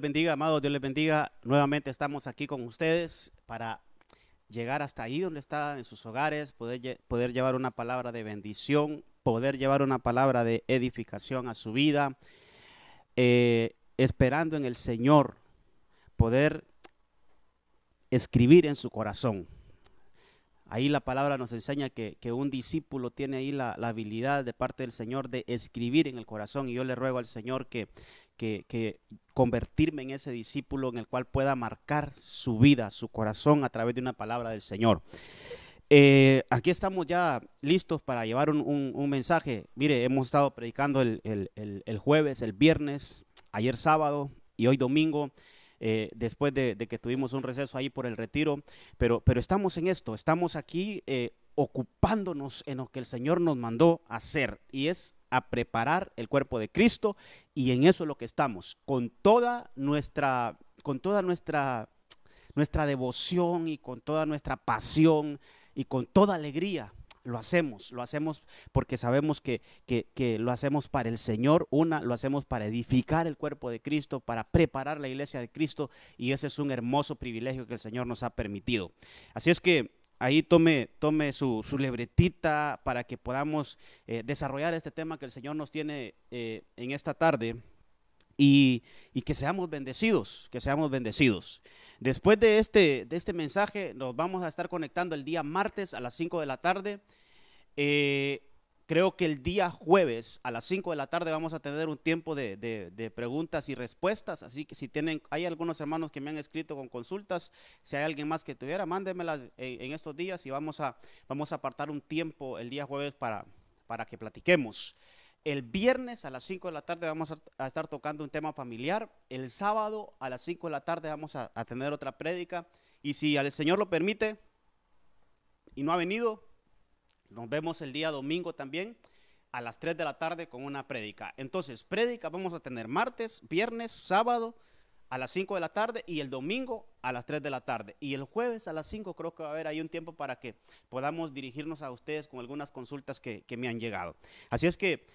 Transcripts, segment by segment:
les bendiga, amados, Dios les bendiga. Nuevamente estamos aquí con ustedes para llegar hasta ahí donde están en sus hogares, poder llevar una palabra de bendición, poder llevar una palabra de edificación a su vida, esperando en el Señor, poder escribir en su corazón. Ahí la palabra nos enseña que un discípulo tiene ahí la habilidad de parte del Señor de escribir en el corazón, y yo le ruego al Señor que convertirme en ese discípulo en el cual pueda marcar su vida, su corazón a través de una palabra del Señor. Aquí estamos ya listos para llevar un mensaje. Mire, hemos estado predicando el jueves, el viernes, ayer sábado y hoy domingo. Después de que tuvimos un receso ahí por el retiro, pero estamos en esto, estamos aquí ocupándonos en lo que el Señor nos mandó a hacer, y es a preparar el cuerpo de Cristo, y en eso es lo que estamos, con toda nuestra devoción y con toda nuestra pasión y con toda alegría. Lo hacemos porque sabemos que lo hacemos para el Señor, lo hacemos para edificar el cuerpo de Cristo, para preparar la iglesia de Cristo, y ese es un hermoso privilegio que el Señor nos ha permitido. Así es que ahí tome su libretita para que podamos desarrollar este tema que el Señor nos tiene en esta tarde. Y que seamos bendecidos, Después de este mensaje nos vamos a estar conectando el día martes a las 5 de la tarde. Creo que el día jueves a las 5 de la tarde vamos a tener un tiempo de preguntas y respuestas, así que si hay algunos hermanos que me han escrito con consultas, si hay alguien más que tuviera, mándenmelas en estos días, y vamos a apartar un tiempo el día jueves para que platiquemos. El viernes a las 5 de la tarde vamos a estar tocando un tema familiar. El sábado a las 5 de la tarde vamos a tener otra prédica. Y si el Señor lo permite y no ha venido, nos vemos el día domingo también a las 3 de la tarde con una prédica. Entonces, prédica vamos a tener martes, viernes, sábado a las 5 de la tarde, y el domingo a las 3 de la tarde. Y el jueves a las 5 creo que va a haber ahí un tiempo para que podamos dirigirnos a ustedes con algunas consultas que me han llegado. Así es que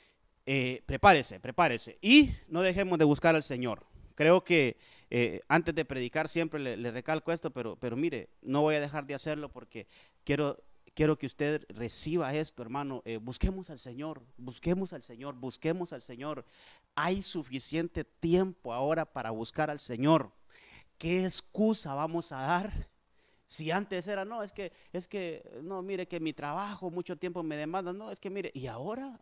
prepárese y no dejemos de buscar al Señor. Creo que antes de predicar siempre le recalco esto, pero mire, no voy a dejar de hacerlo porque quiero que usted reciba esto, hermano. Busquemos al Señor. Hay suficiente tiempo ahora para buscar al Señor. ¿Qué excusa vamos a dar? Si antes era, no, es que, no, mire que mi trabajo mucho tiempo me demanda, no, es que mire, y ahora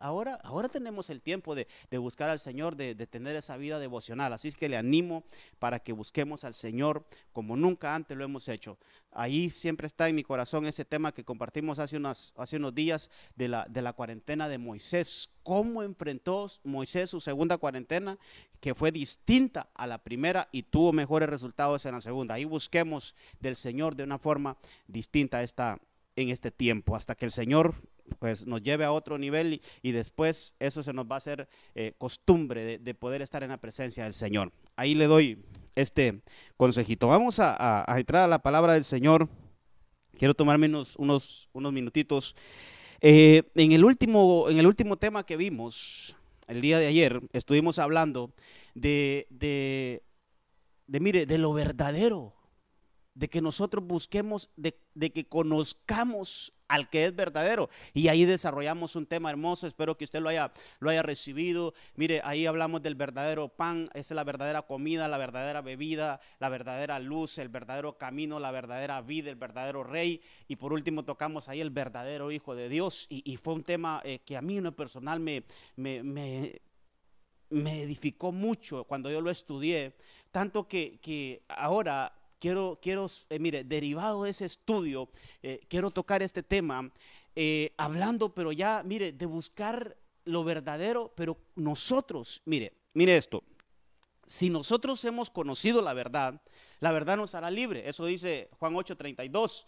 tenemos el tiempo de buscar al Señor, de tener esa vida devocional. Así es que le animo para que busquemos al Señor como nunca antes lo hemos hecho. Ahí siempre está en mi corazón ese tema que compartimos hace unos días de la cuarentena de Moisés. Cómo enfrentó Moisés su segunda cuarentena, que fue distinta a la primera y tuvo mejores resultados en la segunda. Ahí busquemos del Señor de una forma distinta en este tiempo, hasta que el Señor pues nos lleve a otro nivel, y después eso se nos va a hacer costumbre de poder estar en la presencia del Señor. Ahí le doy este consejito. Vamos a entrar a la palabra del Señor. Quiero tomarme unos minutitos. En el último tema que vimos el día de ayer, estuvimos hablando de lo verdadero, de que nosotros busquemos, de que conozcamos al que es verdadero, y ahí desarrollamos un tema hermoso. Espero que usted lo haya recibido. Mire, ahí hablamos del verdadero pan, esa es la verdadera comida, la verdadera bebida, la verdadera luz, el verdadero camino, la verdadera vida, el verdadero rey, y por último tocamos ahí el verdadero Hijo de Dios, y fue un tema que a mí en lo personal me edificó mucho cuando yo lo estudié, tanto que ahora quiero mire, derivado de ese estudio, quiero tocar este tema, hablando, pero ya, mire, de buscar lo verdadero, pero nosotros, mire esto, si nosotros hemos conocido la verdad nos hará libre, eso dice Juan 8:32.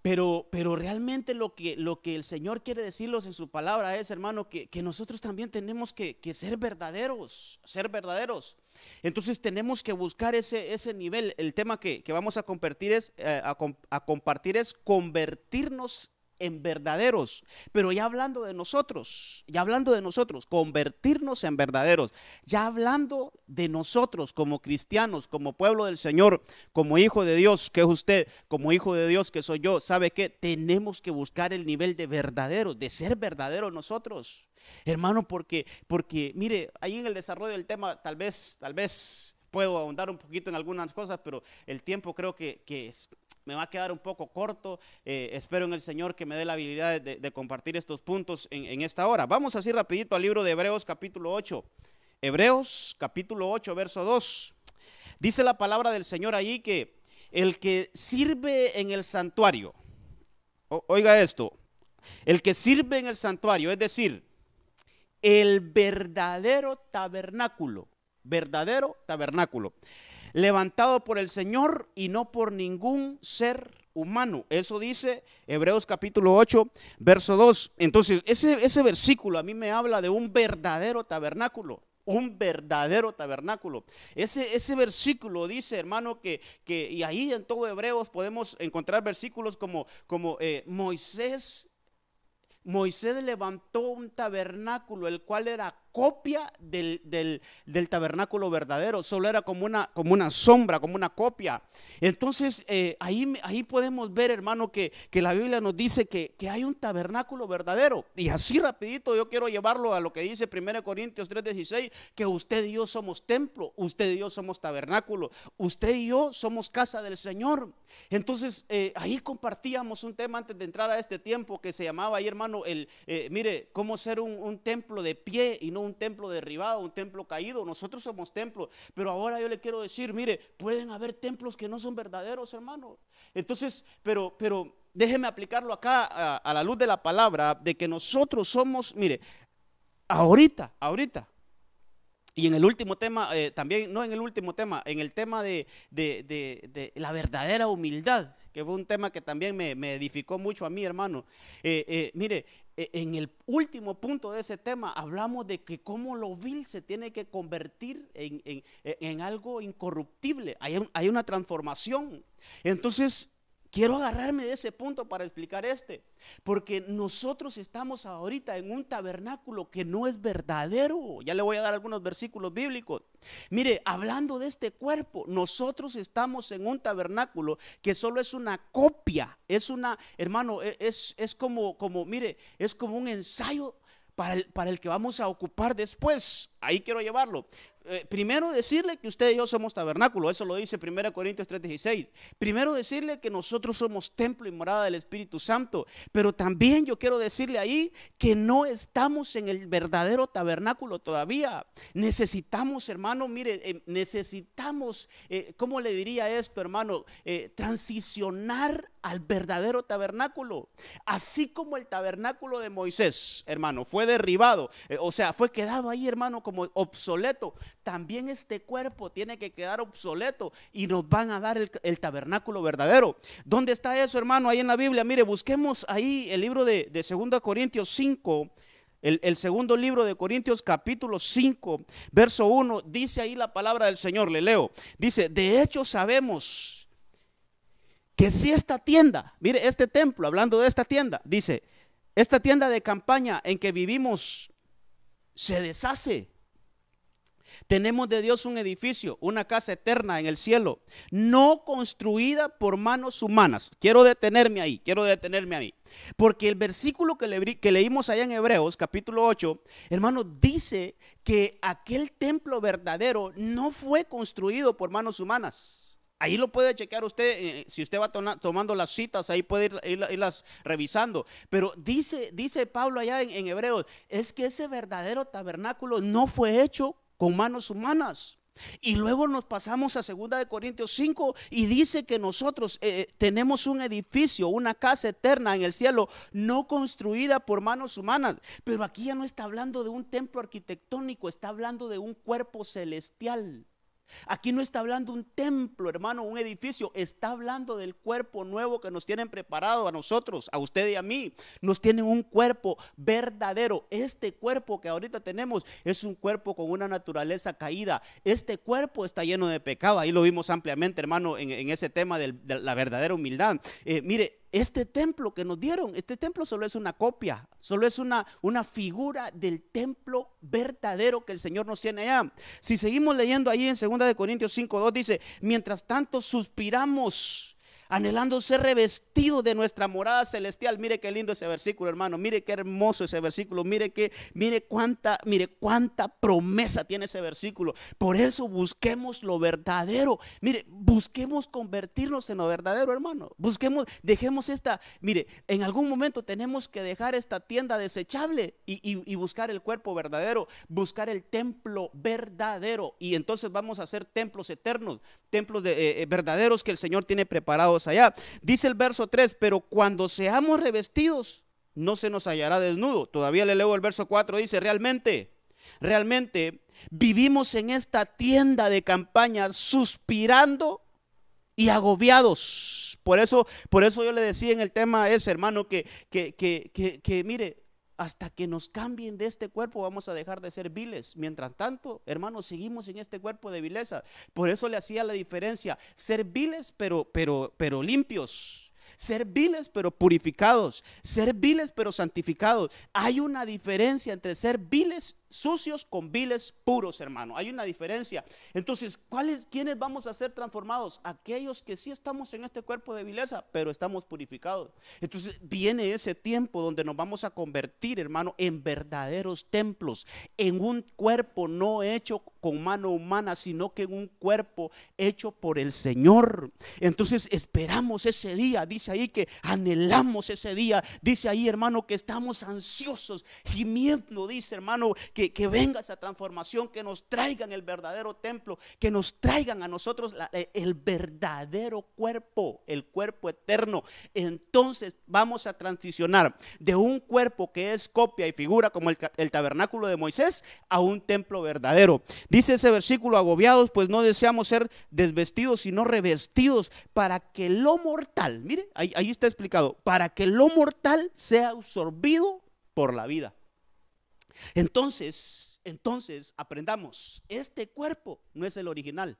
Pero realmente lo que el Señor quiere decirnos en su palabra es, hermano, que nosotros también tenemos que ser verdaderos, Entonces tenemos que buscar ese nivel. El tema que vamos a compartir es convertirnos en verdaderos. Pero ya hablando de nosotros, convertirnos en verdaderos, ya hablando de nosotros como cristianos, como pueblo del Señor, como hijo de Dios que es usted, como hijo de Dios que soy yo, ¿sabe qué? Tenemos que buscar el nivel de verdaderos, de ser verdaderos nosotros, hermano, porque mire, ahí en el desarrollo del tema tal vez puedo ahondar un poquito en algunas cosas, pero el tiempo creo que me va a quedar un poco corto. Espero en el Señor que me dé la habilidad de compartir estos puntos en esta hora. Vamos así rapidito al libro de Hebreos capítulo 8. Hebreos capítulo 8, verso 2. Dice la palabra del Señor ahí que el que sirve en el santuario, oiga esto, el que sirve en el santuario, es decir, el verdadero tabernáculo, levantado por el Señor y no por ningún ser humano. Eso dice Hebreos capítulo 8, verso 2. Entonces, ese versículo a mí me habla de un verdadero tabernáculo. Ese versículo dice, hermano, y ahí en todo Hebreos podemos encontrar versículos como Moisés levantó un tabernáculo, el cual era copia del tabernáculo verdadero, solo era como una sombra, como una copia. Entonces ahí podemos ver, hermano, que la Biblia nos dice que hay un tabernáculo verdadero. Y así rapidito yo quiero llevarlo a lo que dice 1 Corintios 3:16, que usted y yo somos templo, usted y yo somos tabernáculo, usted y yo somos casa del Señor. Entonces ahí compartíamos un tema antes de entrar a este tiempo que se llamaba ahí, hermano, mire, cómo ser un templo de pie y no un templo derribado, un templo caído. Nosotros somos templos, pero ahora yo le quiero decir, mire, pueden haber templos que no son verdaderos, hermano. Entonces, pero déjeme aplicarlo acá a la luz de la palabra, de que nosotros somos, mire, ahorita, y en el último tema, también, no en el último tema, en el tema de la verdadera humildad, que fue un tema que también me edificó mucho a mí, hermano. Mire, en el último punto de ese tema hablamos de que cómo lo vil se tiene que convertir en algo incorruptible. Hay una transformación. Entonces, quiero agarrarme de ese punto para explicar porque nosotros estamos ahorita en un tabernáculo que no es verdadero. Ya le voy a dar algunos versículos bíblicos. Mire, hablando de este cuerpo, nosotros estamos en un tabernáculo que solo es una copia, hermano, es como mire, es como un ensayo para el que vamos a ocupar después. Ahí quiero llevarlo. Primero decirle que usted y yo somos tabernáculo, eso lo dice 1 Corintios 3:16. Primero decirle que nosotros somos templo y morada del Espíritu Santo, pero también yo quiero decirle ahí que no estamos en el verdadero tabernáculo todavía. Necesitamos, hermano, mire, necesitamos, ¿cómo le diría esto, hermano? Transicionar al verdadero tabernáculo. Así como el tabernáculo de Moisés, hermano, fue derribado, o sea, fue quedado ahí, hermano, como obsoleto. También este cuerpo tiene que quedar obsoleto y nos van a dar el tabernáculo verdadero. ¿Dónde está eso, hermano? Ahí en la Biblia. Mire, busquemos ahí el libro de 2 Corintios 5. El segundo libro de Corintios capítulo 5, verso 1. Dice ahí la palabra del Señor, le leo. Dice, de hecho sabemos que si esta tienda, mire, este templo, hablando de esta tienda, dice, esta tienda de campaña en que vivimos se deshace, tenemos de Dios un edificio, una casa eterna en el cielo, no construida por manos humanas. Quiero detenerme ahí, porque el versículo que leímos allá en Hebreos capítulo 8, hermano, dice que aquel templo verdadero no fue construido por manos humanas. Ahí lo puede chequear usted, si usted va tomando las citas, ahí puede irlas revisando. Pero dice Pablo allá en Hebreos, es que ese verdadero tabernáculo no fue hecho con manos humanas. Y luego nos pasamos a 2 Corintios 5 y dice que nosotros tenemos un edificio, una casa eterna en el cielo, no construida por manos humanas. Pero aquí ya no está hablando de un templo arquitectónico, está hablando de un cuerpo celestial. Aquí no está hablando un templo, hermano, un edificio, está hablando del cuerpo nuevo que nos tienen preparado a nosotros, a usted y a mí. Nos tienen un cuerpo verdadero. Este cuerpo que ahorita tenemos es un cuerpo con una naturaleza caída. Este cuerpo está lleno de pecado. Ahí lo vimos ampliamente, hermano, en ese tema de la verdadera humildad. Mire, este templo que nos dieron, este templo solo es una copia, solo es una figura del templo verdadero que el Señor nos tiene allá. Si seguimos leyendo ahí en 2 de Corintios 5:2 dice, mientras tanto suspiramos, anhelando ser revestidos de nuestra morada celestial. Mire qué lindo ese versículo, hermano. Mire qué hermoso ese versículo. Mire cuánta promesa tiene ese versículo. Por eso busquemos lo verdadero. Mire, busquemos convertirnos en lo verdadero, hermano. Dejemos mire, en algún momento tenemos que dejar esta tienda desechable y buscar el cuerpo verdadero, buscar el templo verdadero. Y entonces vamos a hacer templos eternos, templos verdaderos que el Señor tiene preparados allá. Dice el verso 3, pero cuando seamos revestidos, no se nos hallará desnudo. Todavía le leo el verso 4, dice, realmente vivimos en esta tienda de campaña suspirando y agobiados. Por eso yo le decía en el tema ese, hermano, que mire, hasta que nos cambien de este cuerpo vamos a dejar de ser viles. Mientras tanto, hermanos, seguimos en este cuerpo de vileza. Por eso le hacía la diferencia, ser viles pero limpios, ser viles pero purificados, ser viles pero santificados. Hay una diferencia entre ser viles sucios con viles puros, hermano. Hay una diferencia. Entonces, ¿quiénes vamos a ser transformados? Aquellos que sí estamos en este cuerpo de vileza, pero estamos purificados. Entonces, viene ese tiempo donde nos vamos a convertir, hermano, en verdaderos templos, en un cuerpo no hecho con mano humana, sino que en un cuerpo hecho por el Señor. Entonces, esperamos ese día. Dice ahí que anhelamos ese día. Dice ahí, hermano, que estamos ansiosos, gimiendo, dice, hermano, que venga esa transformación, que nos traigan el verdadero templo, que nos traigan a nosotros el verdadero cuerpo, el cuerpo eterno. Entonces vamos a transicionar de un cuerpo que es copia y figura como el tabernáculo de Moisés a un templo verdadero. Dice ese versículo, agobiados, pues no deseamos ser desvestidos, sino revestidos, para que lo mortal, mire, ahí está explicado, para que lo mortal sea absorbido por la vida. Entonces aprendamos, este cuerpo no es el original.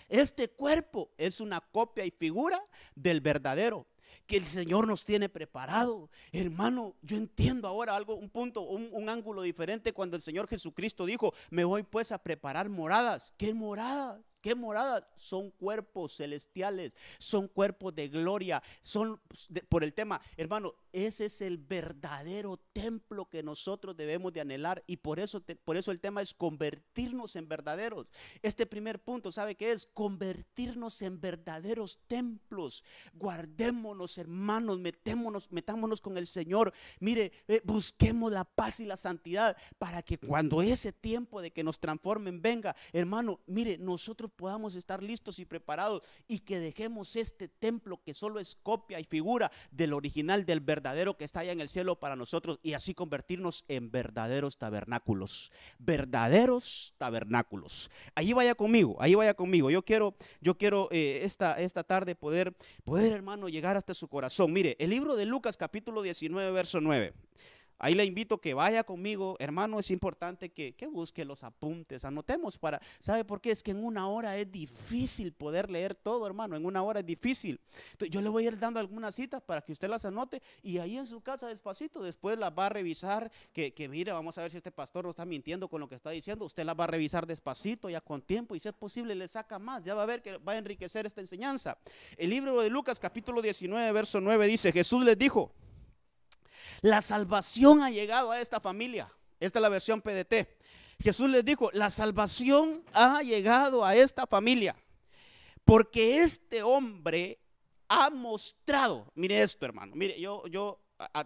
Este cuerpo es una copia y figura del verdadero que el Señor nos tiene preparado. Hermano, yo entiendo ahora un punto, un ángulo diferente cuando el Señor Jesucristo dijo, me voy pues a preparar moradas. ¿Qué moradas? ¿Qué moradas? Son cuerpos celestiales, son cuerpos de gloria, por el tema, hermano, ese es el verdadero templo que nosotros debemos de anhelar, y por eso el tema es convertirnos en verdaderos. Este primer punto, ¿sabe qué es? Convertirnos en verdaderos templos. Guardémonos, hermanos, metámonos con el Señor. Mire, busquemos la paz y la santidad para que cuando ese tiempo de que nos transformen venga, hermano, mire, nosotros podamos estar listos y preparados, y que dejemos este templo que solo es copia y figura del original, del verdadero que está allá en el cielo para nosotros, y así convertirnos en verdaderos tabernáculos. Verdaderos tabernáculos. Ahí vaya conmigo. Yo quiero esta tarde poder, hermano, llegar hasta su corazón. Mire, el libro de Lucas capítulo 19 verso 9. Ahí le invito a que vaya conmigo, hermano. Es importante que busque los apuntes, anotemos ¿sabe por qué? Es que en una hora es difícil poder leer todo, hermano. En una hora es difícil. Entonces, yo le voy a ir dando algunas citas para que usted las anote, y ahí en su casa despacito, después las va a revisar, que mire, vamos a ver si este pastor no está mintiendo con lo que está diciendo. Usted las va a revisar despacito, ya con tiempo, y si es posible le saca más, ya va a ver que va a enriquecer esta enseñanza. El libro de Lucas capítulo 19 verso 9 dice, Jesús les dijo, la salvación ha llegado a esta familia. Esta es la versión PDT. Jesús les dijo, la salvación ha llegado a esta familia, porque este hombre ha mostrado, mire esto, hermano, mire, yo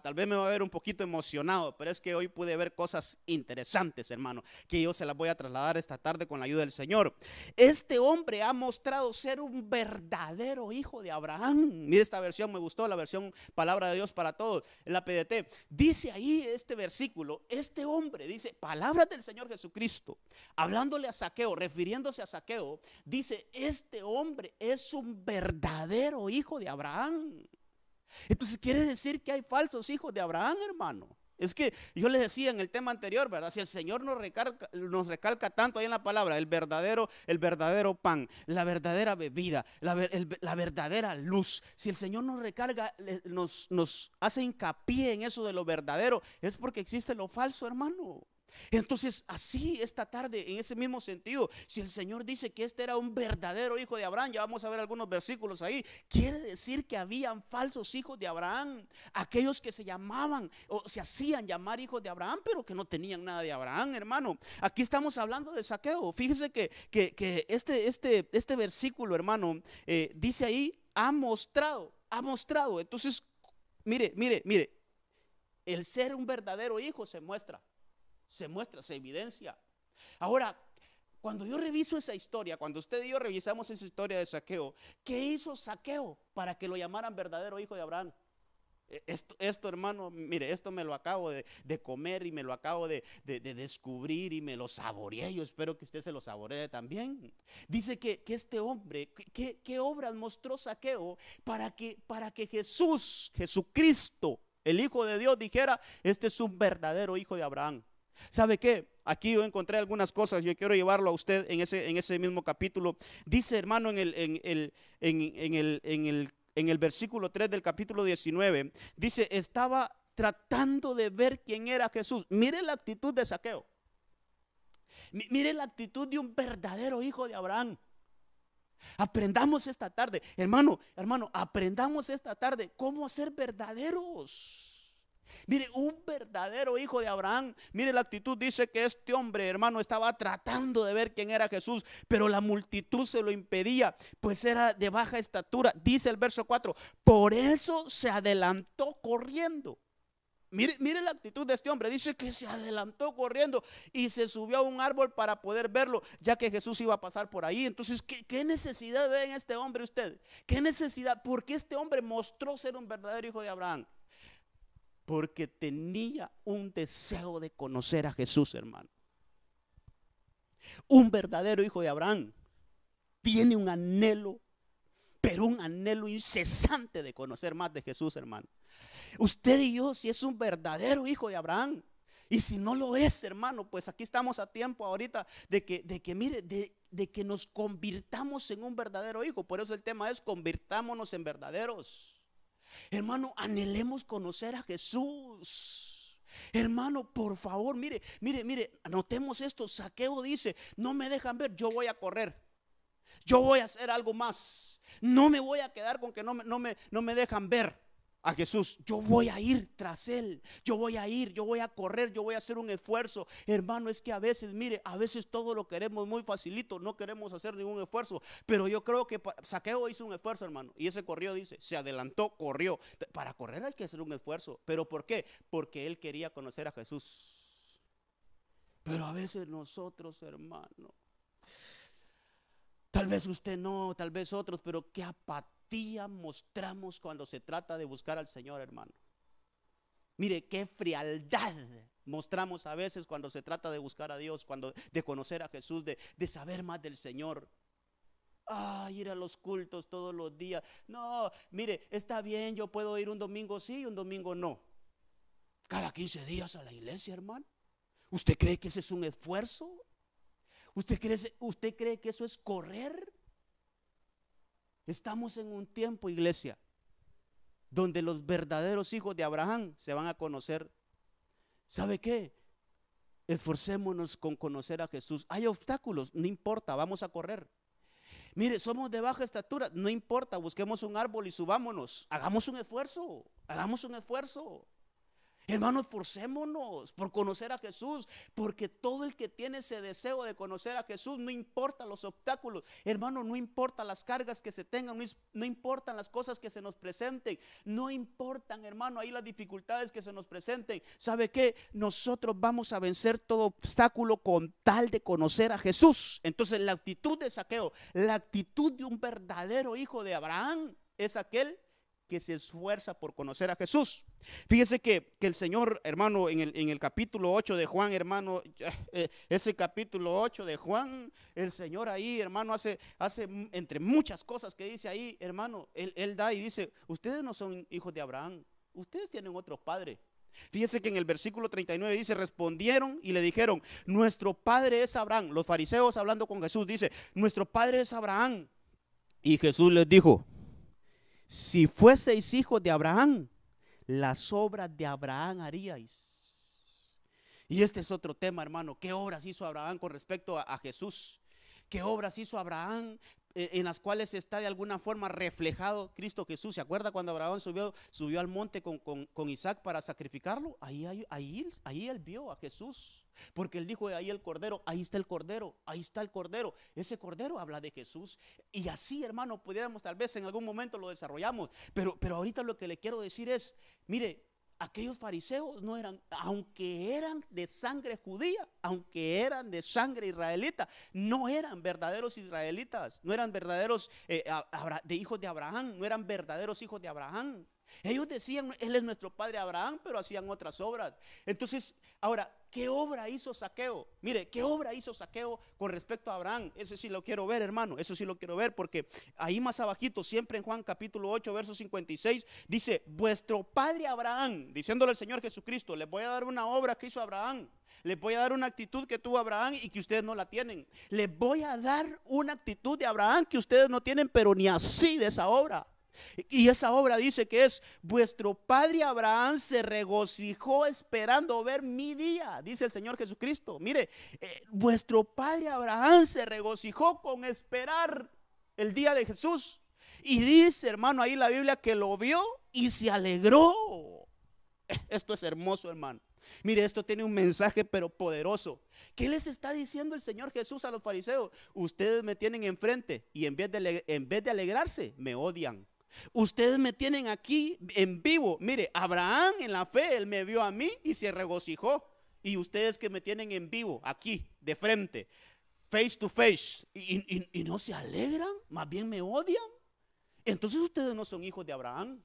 tal vez me va a ver un poquito emocionado, pero es que hoy pude ver cosas interesantes, hermano, que yo se las voy a trasladar esta tarde con la ayuda del Señor. Este hombre ha mostrado ser un verdadero hijo de Abraham. Mire, esta versión me gustó, la versión Palabra de Dios para Todos, en la PDT. Dice ahí este versículo, este hombre, dice, palabras del Señor Jesucristo, hablándole a Zaqueo, refiriéndose a Zaqueo, dice, este hombre es un verdadero hijo de Abraham. Entonces quiere decir que hay falsos hijos de Abraham, hermano. Es que yo les decía en el tema anterior, ¿verdad? Si el Señor nos recalca tanto ahí en la palabra, el verdadero pan, la verdadera bebida, la verdadera luz. Si el Señor nos recarga, nos hace hincapié en eso de lo verdadero, es porque existe lo falso, hermano. Entonces, así esta tarde, en ese mismo sentido, si el Señor dice que este era un verdadero hijo de Abraham, ya vamos a ver algunos versículos ahí, quiere decir que habían falsos hijos de Abraham, aquellos que se llamaban o se hacían llamar hijos de Abraham, pero que no tenían nada de Abraham, hermano. Aquí estamos hablando de Zaqueo. Fíjese que este versículo, hermano, dice ahí, ha mostrado. Entonces, mire, el ser un verdadero hijo se muestra, se evidencia. Ahora, cuando yo reviso esa historia, cuando usted y yo revisamos esa historia de Zaqueo, ¿qué hizo Zaqueo para que lo llamaran verdadero hijo de Abraham? Esto, hermano, mire, esto me lo acabo de comer y me lo acabo de descubrir y me lo saboreé. Yo espero que usted se lo saboree también. Dice que este hombre, ¿qué obras mostró Zaqueo para que Jesucristo, el Hijo de Dios, dijera: este es un verdadero hijo de Abraham? ¿Sabe qué? Aquí yo encontré algunas cosas, yo quiero llevarlo a usted en ese mismo capítulo. Dice, hermano, en el versículo 3 del capítulo 19, dice: estaba tratando de ver quién era Jesús. Mire la actitud de Zaqueo. Mire la actitud de un verdadero hijo de Abraham. Aprendamos esta tarde, hermano, aprendamos esta tarde cómo ser verdaderos. Mire, un verdadero hijo de Abraham, mire la actitud. Dice que este hombre, hermano, estaba tratando de ver quién era Jesús, pero la multitud se lo impedía, pues era de baja estatura. Dice el verso 4, por eso se adelantó corriendo. Mire la actitud de este hombre. Dice que se adelantó corriendo y se subió a un árbol para poder verlo, ya que Jesús iba a pasar por ahí. Entonces, ¿qué necesidad ve en este hombre usted? ¿Qué necesidad? Porque este hombre mostró ser un verdadero hijo de Abraham. Porque tenía un deseo de conocer a Jesús, hermano. Un verdadero hijo de Abraham tiene un anhelo, pero un anhelo incesante de conocer más de Jesús, hermano. Usted y yo, si es un verdadero hijo de Abraham, y si no lo es, hermano, pues aquí estamos a tiempo ahorita de que nos convirtamos en un verdadero hijo. Por eso el tema es: convirtámonos en verdaderos. Hermano, anhelemos conocer a Jesús. Hermano, por favor, mire, anotemos esto. Zaqueo dice: no me dejan ver, yo voy a correr, yo voy a hacer algo más. No me voy a quedar con que no me dejan ver a Jesús. Yo voy a ir tras él, yo voy a correr, yo voy a hacer un esfuerzo. Hermano, es que a veces, a veces todo lo queremos muy facilito, no queremos hacer ningún esfuerzo. Pero yo creo que Zaqueo hizo un esfuerzo, hermano, y ese corrió, dice, se adelantó, corrió. Para correr hay que hacer un esfuerzo. ¿Pero por qué? Porque él quería conocer a Jesús. Pero a veces nosotros, hermano, tal vez usted no, tal vez otros, pero qué apatía mostramos cuando se trata de buscar al Señor, hermano. Mire, qué frialdad mostramos a veces cuando se trata de buscar a Dios, de conocer a Jesús, de saber más del Señor. Ir a los cultos todos los días. No, mire, está bien, yo puedo ir un domingo sí y un domingo no. Cada 15 días a la iglesia, hermano. ¿Usted cree que ese es un esfuerzo? ¿Usted cree que eso es correr? Estamos en un tiempo, iglesia, donde los verdaderos hijos de Abraham se van a conocer. ¿Sabe qué? Esforcémonos con conocer a Jesús. Hay obstáculos, no importa, vamos a correr. Mire, somos de baja estatura, no importa, busquemos un árbol y subámonos. Hagamos un esfuerzo. Hermanos, esforcémonos por conocer a Jesús, porque todo el que tiene ese deseo de conocer a Jesús, no importa los obstáculos, hermano, no importa las cargas que se tengan, no importan las cosas que se nos presenten, no importan, hermano, ahí las dificultades que se nos presenten. ¿Sabe qué? Nosotros vamos a vencer todo obstáculo con tal de conocer a Jesús. Entonces, la actitud de Zaqueo, la actitud de un verdadero hijo de Abraham, es aquel que se esfuerza por conocer a Jesús. Fíjese que el Señor, hermano, en el capítulo 8 de Juan, hermano, ese capítulo 8 de Juan, el Señor ahí, hermano, hace entre muchas cosas que dice ahí, hermano, él da y dice: ustedes no son hijos de Abraham, ustedes tienen otro padre. Fíjese que en el versículo 39 dice, respondieron y le dijeron, nuestro padre es Abraham. Los fariseos hablando con Jesús dice, nuestro padre es Abraham. Y Jesús les dijo, si fueseis hijos de Abraham, las obras de Abraham haríais. Y este es otro tema, hermano. ¿Qué obras hizo Abraham con respecto a Jesús? ¿Qué obras hizo Abraham en las cuales está de alguna forma reflejado Cristo Jesús? ¿Se acuerda cuando Abraham subió al monte con Isaac para sacrificarlo? Ahí él vio a Jesús, porque él dijo, ahí el cordero, ahí está el cordero, ahí está el cordero. Ese cordero habla de Jesús. Y así, hermano, pudiéramos tal vez en algún momento lo desarrollamos, pero ahorita lo que le quiero decir es, mire, aquellos fariseos no eran, aunque eran de sangre judía, aunque eran de sangre israelita, no eran verdaderos israelitas, no eran verdaderos de hijos de Abraham, no eran verdaderos hijos de Abraham. Ellos decían, él es nuestro padre Abraham, pero hacían otras obras. Entonces, ahora, ¿qué obra hizo Zaqueo? Mire, ¿qué obra hizo Zaqueo con respecto a Abraham? Eso sí lo quiero ver, hermano, eso sí lo quiero ver, porque ahí más abajito, siempre en Juan capítulo 8, verso 56, dice, vuestro padre Abraham, diciéndole al Señor Jesucristo, les voy a dar una obra que hizo Abraham, les voy a dar una actitud que tuvo Abraham y que ustedes no la tienen. Les voy a dar una actitud de Abraham que ustedes no tienen, pero ni así de esa obra. Y esa obra dice que es, vuestro padre Abraham se regocijó esperando ver mi día, dice el Señor Jesucristo. Mire, vuestro padre Abraham se regocijó con esperar el día de Jesús. Y dice, hermano, ahí la Biblia que lo vio y se alegró. Esto es hermoso, hermano. Mire, esto tiene un mensaje pero poderoso. ¿Qué les está diciendo el Señor Jesús a los fariseos? Ustedes me tienen enfrente y en vez de alegrarse, me odian. Ustedes me tienen aquí en vivo. Mire, Abraham en la fe, él me vio a mí y se regocijó. Y ustedes que me tienen en vivo, aquí, de frente, face to face, y no se alegran, más bien me odian. Entonces ustedes no son hijos de Abraham.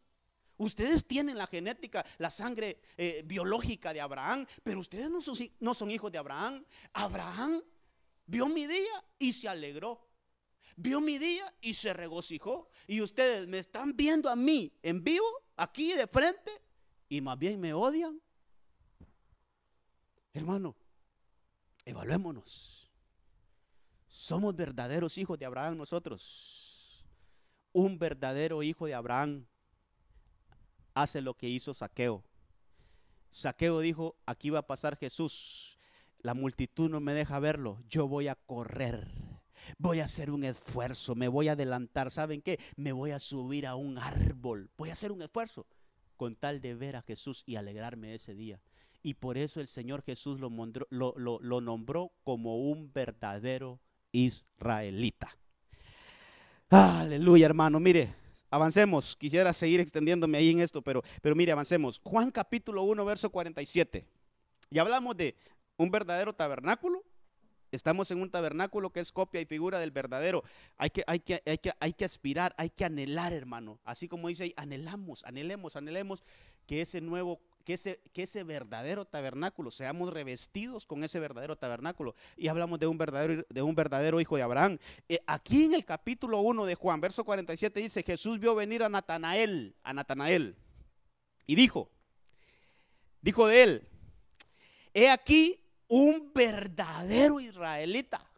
Ustedes tienen la genética, la sangre biológica de Abraham, pero ustedes no son hijos de Abraham. Abraham vio mi día y se alegró. Vio mi día y se regocijó. Y ustedes me están viendo a mí en vivo, aquí de frente, y más bien me odian. Hermano, evaluémonos. Somos verdaderos hijos de Abraham nosotros. Un verdadero hijo de Abraham hace lo que hizo Zaqueo. Zaqueo dijo, aquí va a pasar Jesús. La multitud no me deja verlo. Yo voy a correr. Voy a hacer un esfuerzo, me voy a adelantar. ¿Saben qué? Me voy a subir a un árbol. Voy a hacer un esfuerzo con tal de ver a Jesús y alegrarme ese día. Y por eso el Señor Jesús lo nombró como un verdadero israelita. Aleluya, hermano. Mire, avancemos. Quisiera seguir extendiéndome ahí en esto, pero mire, avancemos. Juan capítulo 1, verso 47. Ya hablamos de un verdadero tabernáculo. Estamos en un tabernáculo que es copia y figura del verdadero. Hay que aspirar, hay que anhelar, hermano. Así como dice ahí, anhelemos que ese verdadero tabernáculo, seamos revestidos con ese verdadero tabernáculo. Y hablamos de un verdadero hijo de Abraham. Aquí en el capítulo 1 de Juan, verso 47 dice, Jesús vio venir a Natanael, y dijo de él, he aquí un verdadero israelita.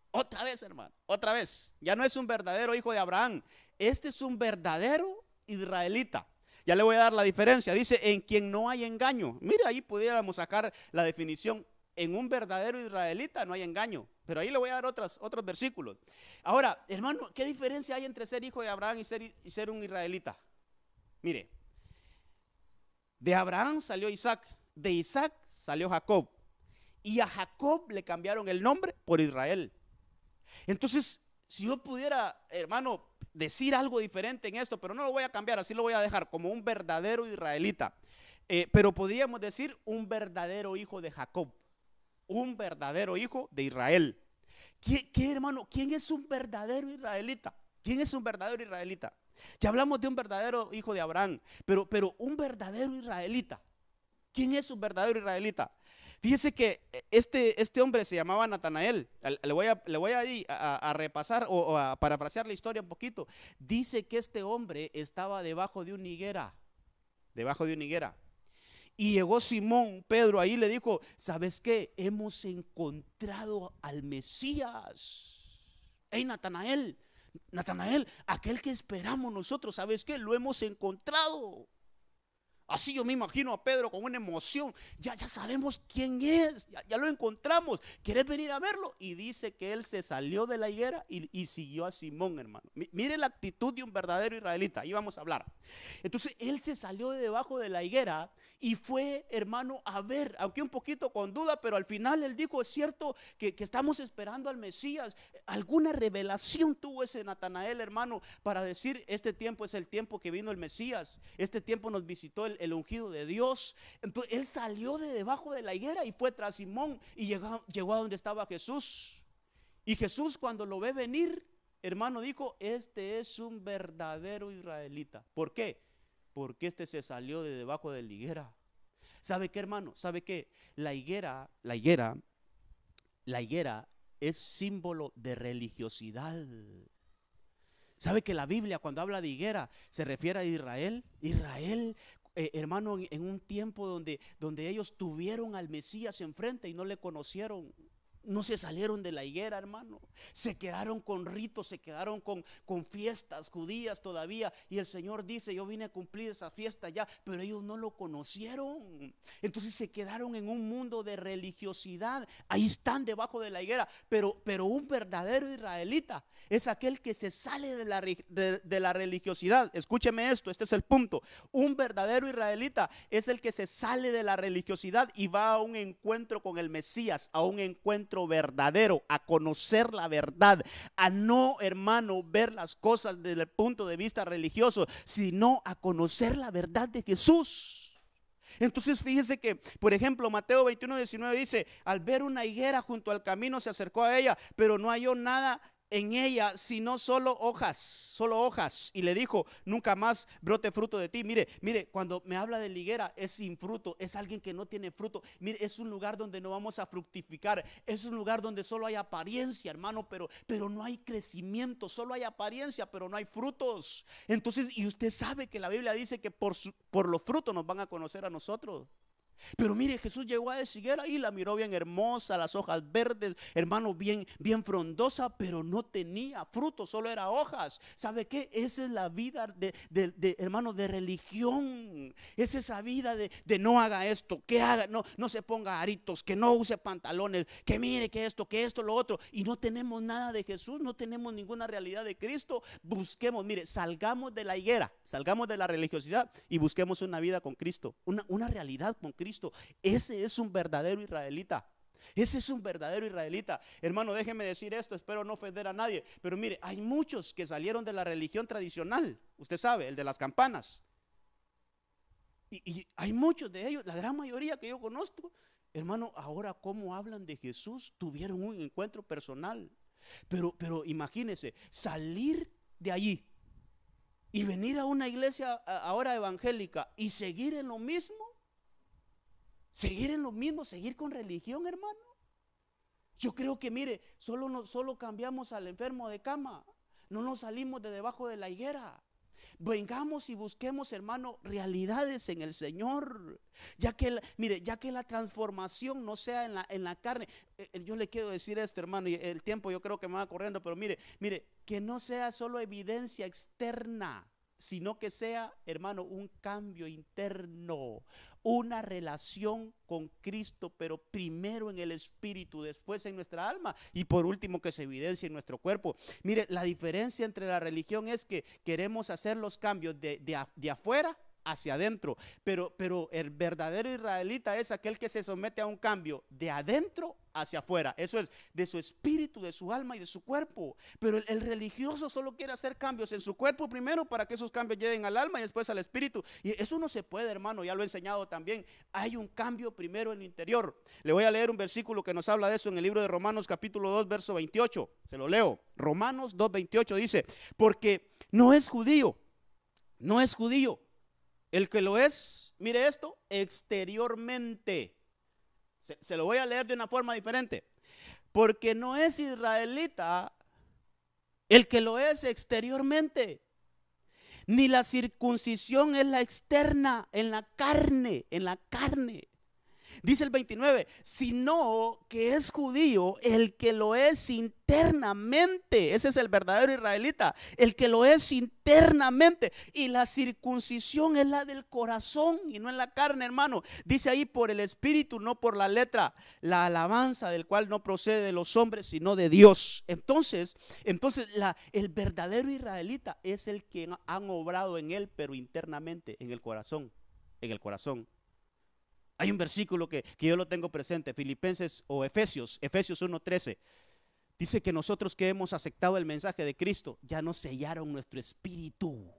Otra vez, hermano, otra vez. Ya no es un verdadero hijo de Abraham. Este es un verdadero israelita. Ya le voy a dar la diferencia. Dice, en quien no hay engaño. Mire, ahí pudiéramos sacar la definición. En un verdadero israelita no hay engaño. Pero ahí le voy a dar otros versículos. Ahora, hermano, ¿qué diferencia hay entre ser hijo de Abraham y ser un israelita? Mire, de Abraham salió Isaac. De Isaac salió Jacob. Y a Jacob le cambiaron el nombre por Israel. Entonces, si yo pudiera, hermano, decir algo diferente en esto, pero no lo voy a cambiar, así lo voy a dejar como un verdadero israelita. Pero podríamos decir un verdadero hijo de Jacob, un verdadero hijo de Israel. ¿Qué, hermano? ¿Quién es un verdadero israelita? ¿Quién es un verdadero israelita? Ya hablamos de un verdadero hijo de Abraham, pero un verdadero israelita. ¿Quién es un verdadero israelita? Fíjese que este hombre se llamaba Natanael. Le voy a repasar o a parafrasear la historia un poquito. Dice que este hombre estaba debajo de una higuera. Y llegó Simón, Pedro, ahí le dijo: ¿sabes qué? Hemos encontrado al Mesías. Hey, Natanael, aquel que esperamos nosotros, ¿sabes qué? Lo hemos encontrado. Así yo me imagino a Pedro con una emoción. Ya sabemos quién es, ya lo encontramos. ¿Quieres venir a verlo? Y dice que él se salió de la higuera y siguió a Simón, hermano. Mire la actitud de un verdadero israelita. Ahí vamos a hablar. Entonces él se salió de debajo de la higuera y fue, hermano, a ver, aunque un poquito con duda, pero al final él dijo: es cierto que estamos esperando al Mesías. Alguna revelación tuvo ese Natanael, hermano, para decir: este tiempo es el tiempo que vino el Mesías. Este tiempo nos visitó el ungido de Dios. Entonces él salió de debajo de la higuera y fue tras Simón y llegó a donde estaba Jesús. Y Jesús, cuando lo ve venir, hermano, dijo: este es un verdadero israelita. ¿Por qué? Porque este se salió de debajo de la higuera. ¿Sabe qué, hermano? ¿Sabe qué? La higuera es símbolo de religiosidad. ¿Sabe que la Biblia, cuando habla de higuera, se refiere a Israel? Hermano, en un tiempo donde ellos tuvieron al Mesías enfrente y no le conocieron, no se salieron de la higuera, hermano. Se quedaron con ritos, se quedaron con fiestas judías todavía. Y el Señor dice: yo vine a cumplir esa fiesta ya, pero ellos no lo conocieron. Entonces se quedaron en un mundo de religiosidad. Ahí están debajo de la higuera. Pero un verdadero israelita es aquel que se sale de la religiosidad. Escúcheme esto, este es el punto. Un verdadero israelita es el que se sale de la religiosidad y va a un encuentro con el Mesías, a un encuentro verdadero, a conocer la verdad, a no, hermano, ver las cosas desde el punto de vista religioso, sino a conocer la verdad de Jesús. Entonces fíjese que, por ejemplo, Mateo 21:19 dice: al ver una higuera junto al camino se acercó a ella, pero no halló nada en ella sino solo hojas, y le dijo: nunca más brote fruto de ti. Mire, cuando me habla de la higuera, es sin fruto, es alguien que no tiene fruto. Mire, es un lugar donde no vamos a fructificar, es un lugar donde solo hay apariencia, hermano, pero no hay crecimiento, solo hay apariencia, pero no hay frutos. Entonces, y usted sabe que la Biblia dice que por los frutos nos van a conocer a nosotros. Pero mire, Jesús llegó a esa higuera y la miró bien hermosa, las hojas verdes, hermano, bien frondosa, pero no tenía fruto, solo era hojas. ¿Sabe qué? Esa es la vida de hermano, de religión. Es esa vida de no haga esto, que haga, no se ponga aritos, que no use pantalones, que mire que esto, lo otro. Y no tenemos nada de Jesús, no tenemos ninguna realidad de Cristo. Busquemos, mire, salgamos de la higuera, salgamos de la religiosidad y busquemos una vida con Cristo, una realidad con Cristo. Ese es un verdadero israelita. Ese es un verdadero israelita. Hermano, déjeme decir esto, espero no ofender a nadie, pero mire, hay muchos que salieron de la religión tradicional. Usted sabe, el de las campanas. Y hay muchos de ellos, la gran mayoría que yo conozco, hermano, ahora cómo hablan de Jesús, tuvieron un encuentro personal. Pero imagínese, salir de allí y venir a una iglesia ahora evangélica y seguir en lo mismo. Seguir con religión, hermano. Yo creo que, mire, solo cambiamos al enfermo de cama, no nos salimos de debajo de la higuera. Vengamos y busquemos, hermano, realidades en el Señor. Ya que la transformación no sea en la carne. Yo le quiero decir esto, hermano, y el tiempo yo creo que me va corriendo, pero mire, que no sea solo evidencia externa, sino que sea, hermano, un cambio interno, una relación con Cristo, pero primero en el espíritu, después en nuestra alma y por último que se evidencie en nuestro cuerpo. Mire, la diferencia entre la religión es que queremos hacer los cambios de afuera hacia adentro, pero el verdadero israelita es aquel que se somete a un cambio de adentro hacia afuera. Eso es de su espíritu, de su alma y de su cuerpo. Pero el religioso solo quiere hacer cambios en su cuerpo primero para que esos cambios lleguen al alma y después al espíritu. Y eso no se puede, hermano, ya lo he enseñado también. Hay un cambio primero en el interior. Le voy a leer un versículo que nos habla de eso en el libro de Romanos capítulo 2 verso 28. Se lo leo. Romanos 2:28 dice: porque no es judío el que lo es, mire esto, exteriormente. Se lo voy a leer de una forma diferente. Porque no es israelita el que lo es exteriormente, Ni la circuncisión es la externa, en la carne, en la carne. Dice el 29, sino que es judío el que lo es internamente. Ese es el verdadero israelita, el que lo es internamente. Y la circuncisión es la del corazón y no en la carne, hermano. Dice ahí, por el espíritu, no por la letra. La alabanza del cual no procede de los hombres, sino de Dios. Entonces el verdadero israelita es el que han obrado en él, pero internamente, en el corazón, en el corazón. Hay un versículo que yo lo tengo presente, Filipenses o Efesios 1:13. Dice que nosotros que hemos aceptado el mensaje de Cristo, ya nos sellaron nuestro espíritu.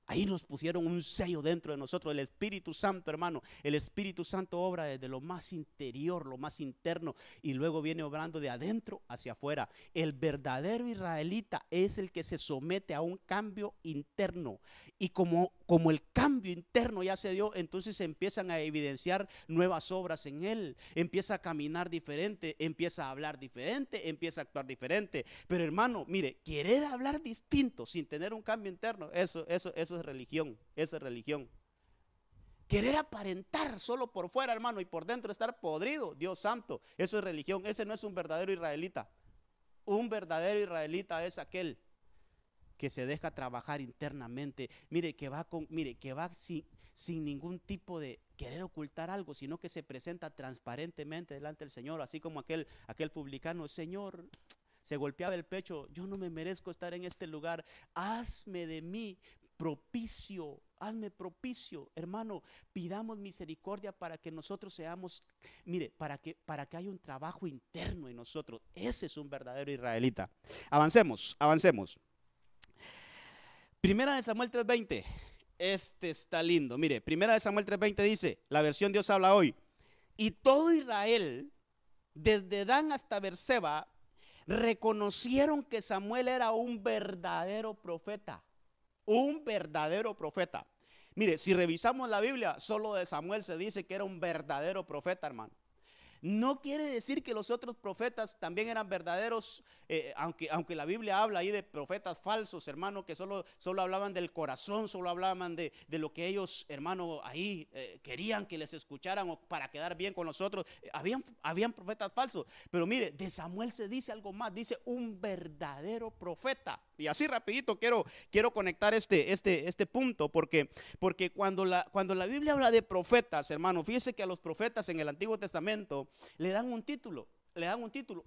Ahí nos pusieron un sello dentro de nosotros, el Espíritu Santo, hermano. El Espíritu Santo obra desde lo más interior, lo más interno, y luego viene obrando de adentro hacia afuera. El verdadero israelita es el que se somete a un cambio interno. Y como el cambio interno ya se dio, entonces se empiezan a evidenciar nuevas obras en él. Empieza a caminar diferente, empieza a hablar diferente, empieza a actuar diferente. Pero hermano, mire, querer hablar distinto sin tener un cambio interno, eso es religión, eso es religión. Querer aparentar solo por fuera, hermano, y por dentro estar podrido, Dios santo, eso es religión. Ese no es un verdadero israelita. Un verdadero israelita es aquel que se deja trabajar internamente. Mire, que va sin ningún tipo de querer ocultar algo, sino que se presenta transparentemente delante del Señor, así como aquel publicano. Señor, se golpeaba el pecho, yo no me merezco estar en este lugar, hazme de mí propicio, hazme propicio. Hermano, pidamos misericordia para que nosotros seamos, mire, para que haya un trabajo interno en nosotros. Ese es un verdadero israelita. Avancemos. Primera de Samuel 3:20. Este está lindo. Mire, Primera de Samuel 3:20 dice, la versión Dios habla hoy: y todo Israel, desde Dan hasta Berseba, reconocieron que Samuel era un verdadero profeta. Un verdadero profeta. Mire, si revisamos la Biblia, solo de Samuel se dice que era un verdadero profeta, hermano. No quiere decir que los otros profetas también eran verdaderos, aunque la Biblia habla ahí de profetas falsos, hermano, que solo hablaban del corazón, solo hablaban de lo que ellos, hermano, ahí querían que les escucharan o para quedar bien con nosotros. Habían profetas falsos, pero mire, de Samuel se dice algo más, dice un verdadero profeta. Y así rapidito quiero conectar este punto, porque cuando la Biblia habla de profetas, hermano, fíjese que a los profetas en el Antiguo Testamento le dan un título,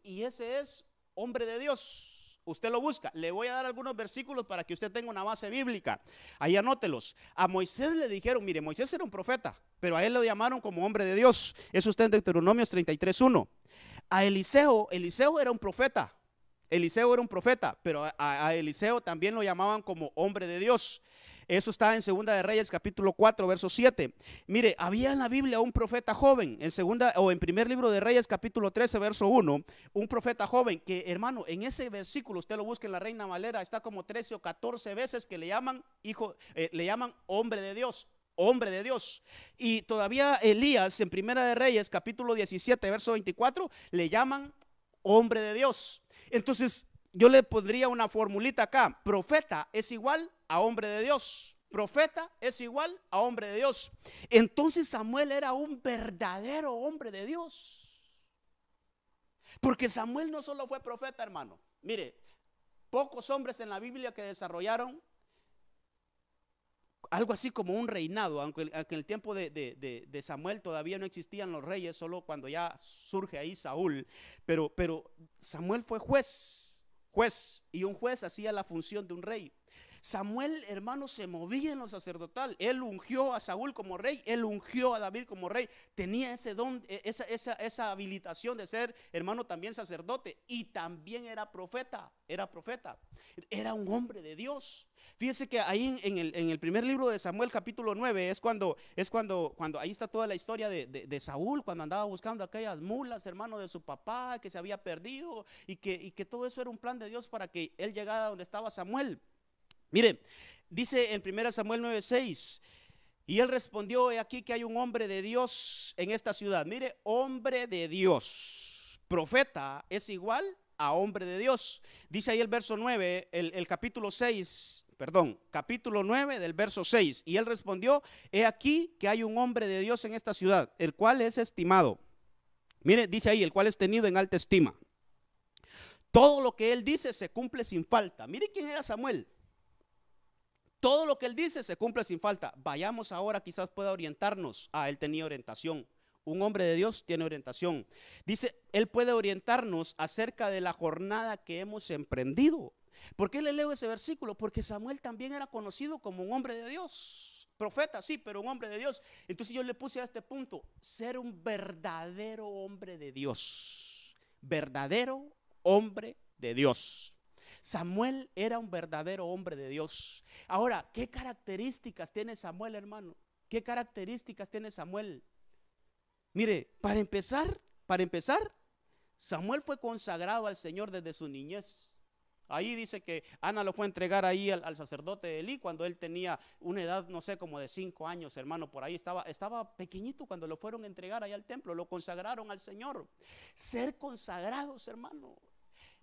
y ese es hombre de Dios. Usted lo busca. Le voy a dar algunos versículos para que usted tenga una base bíblica. Ahí anótelos. A Moisés le dijeron, mire, Moisés era un profeta, pero a él lo llamaron como hombre de Dios. Eso está en Deuteronomios 33:1. A Eliseo era un profeta. Pero a Eliseo también lo llamaban como hombre de Dios. Eso está en Segunda de Reyes capítulo 4 verso 7. Mire, había en la Biblia un profeta joven, en primer libro de Reyes capítulo 13 verso 1, un profeta joven que, hermano, en ese versículo, usted lo busca en la Reina Valera, está como 13 o 14 veces que le llaman hombre de Dios. Hombre de Dios. Y todavía Elías en Primera de Reyes capítulo 17 verso 24 le llaman hombre de Dios. Entonces yo le pondría una formulita acá: profeta es igual a hombre de Dios. Profeta es igual a hombre de Dios. Entonces Samuel era un verdadero hombre de Dios, porque Samuel no solo fue profeta, hermano. Mire, pocos hombres en la Biblia que desarrollaron algo así como un reinado, aunque en el tiempo de Samuel todavía no existían los reyes, solo cuando ya surge ahí Saúl. Pero Samuel fue juez, y un juez hacía la función de un rey. Samuel, hermano, se movía en lo sacerdotal. Él ungió a Saúl como rey, él ungió a David como rey. Tenía ese don, esa habilitación de ser, hermano, también sacerdote, y también era profeta. Era un hombre de Dios. Fíjese que ahí en el primer libro de Samuel capítulo 9 es cuando ahí está toda la historia de Saúl, cuando andaba buscando aquellas mulas, hermano, de su papá que se había perdido, y que todo eso era un plan de Dios para que él llegara donde estaba Samuel. Mire, dice en 1 Samuel 9:6, y él respondió: he aquí que hay un hombre de Dios en esta ciudad. Mire, hombre de Dios. Profeta es igual a hombre de Dios. Dice ahí el verso 9, el capítulo 6, perdón, capítulo 9 del verso 6. Y él respondió: he aquí que hay un hombre de Dios en esta ciudad, el cual es estimado. Mire, dice ahí, el cual es tenido en alta estima. Todo lo que él dice se cumple sin falta. Mire quién era Samuel. Todo lo que él dice se cumple sin falta. Vayamos ahora, quizás pueda orientarnos. Él tenía orientación. Un hombre de Dios tiene orientación. Dice, él puede orientarnos acerca de la jornada que hemos emprendido. ¿Por qué le leo ese versículo? Porque Samuel también era conocido como un hombre de Dios. Profeta, sí, pero un hombre de Dios. Entonces yo le puse a este punto: ser un verdadero hombre de Dios. Verdadero hombre de Dios. Samuel era un verdadero hombre de Dios. Ahora, ¿qué características tiene Samuel, hermano? ¿Qué características tiene Samuel? Mire, para empezar, Samuel fue consagrado al Señor desde su niñez. Ahí dice que Ana lo fue a entregar ahí al sacerdote Elí cuando él tenía una edad, no sé, como de 5 años, hermano. Por ahí estaba pequeñito cuando lo fueron a entregar ahí al templo. Lo consagraron al Señor. Ser consagrados, hermano,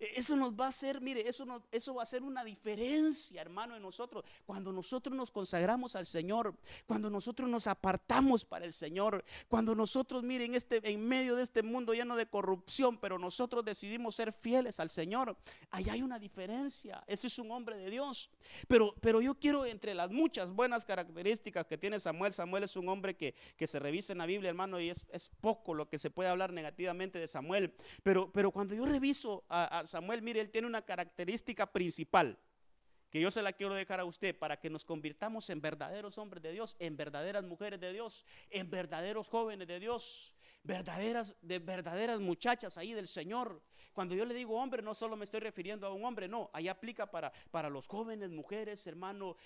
eso nos va a hacer, mire, eso va a hacer una diferencia, hermano, en nosotros. Cuando nosotros nos consagramos al Señor, cuando nosotros nos apartamos para el Señor, cuando nosotros, miren, en medio de este mundo lleno de corrupción, pero nosotros decidimos ser fieles al Señor, ahí hay una diferencia. Ese es un hombre de Dios. Pero yo quiero, entre las muchas buenas características que tiene Samuel es un hombre que se revisa en la Biblia, hermano, y es poco lo que se puede hablar negativamente de Samuel. Pero cuando yo reviso a Samuel, mire, él tiene una característica principal que yo se la quiero dejar a usted para que nos convirtamos en verdaderos hombres de Dios, en verdaderas mujeres de Dios, en verdaderos jóvenes de Dios, verdaderas muchachas ahí del Señor. Cuando yo le digo hombre, no solo me estoy refiriendo a un hombre, no, ahí aplica para los jóvenes, mujeres, hermano,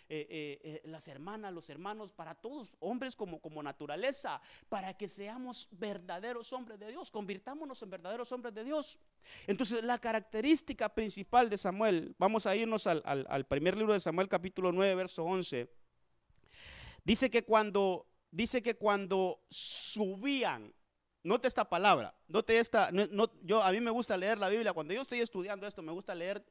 las hermanas, los hermanos, para todos, hombres como naturaleza, para que seamos verdaderos hombres de Dios, convirtámonos en verdaderos hombres de Dios. Entonces, la característica principal de Samuel, vamos a irnos al primer libro de Samuel, capítulo 9, verso 11. Dice que cuando subían, note esta palabra, note esta, a mí me gusta leer la Biblia. Cuando yo estoy estudiando esto, me gusta leer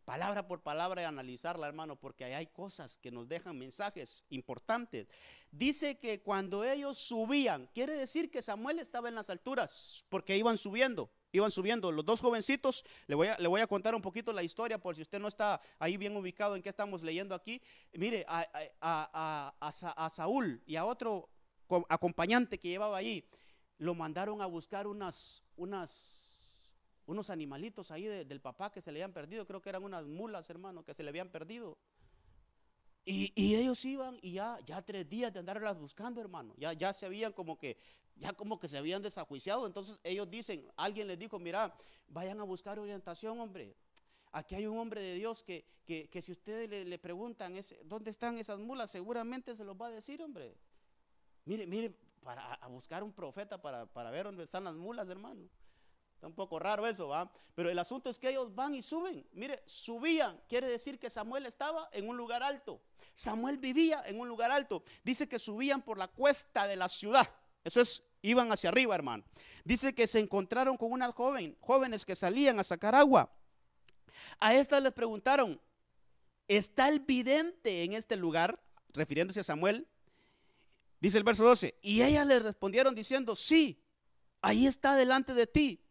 palabra por palabra y analizarla, hermano, porque ahí hay cosas que nos dejan mensajes importantes. Dice que cuando ellos subían, quiere decir que Samuel estaba en las alturas, porque iban subiendo. Los dos jovencitos, le voy a contar un poquito la historia por si usted no está ahí bien ubicado en qué estamos leyendo aquí. Mire, a Saúl y a otro acompañante que llevaba ahí, lo mandaron a buscar unos animalitos ahí del papá que se le habían perdido. Creo que eran unas mulas, hermano, que se le habían perdido. Y ellos iban y ya 3 días de andarlas buscando, hermano. Ya se habían como que se habían desajuiciado. Entonces ellos dicen, alguien les dijo: mira, vayan a buscar orientación, hombre. Aquí hay un hombre de Dios que si ustedes le preguntan dónde están esas mulas, seguramente se los va a decir, hombre. Mire, a buscar un profeta para ver dónde están las mulas, hermano. Está un poco raro eso, ¿va? Pero el asunto es que ellos van y suben. Mire, subían, quiere decir que Samuel estaba en un lugar alto. Samuel vivía en un lugar alto. Dice que subían por la cuesta de la ciudad. Eso es, iban hacia arriba, hermano. Dice que se encontraron con unas jóvenes que salían a sacar agua. A estas les preguntaron: ¿está el vidente en este lugar? Refiriéndose a Samuel. Dice el verso 12, y ellas le respondieron diciendo: sí, ahí está delante de ti.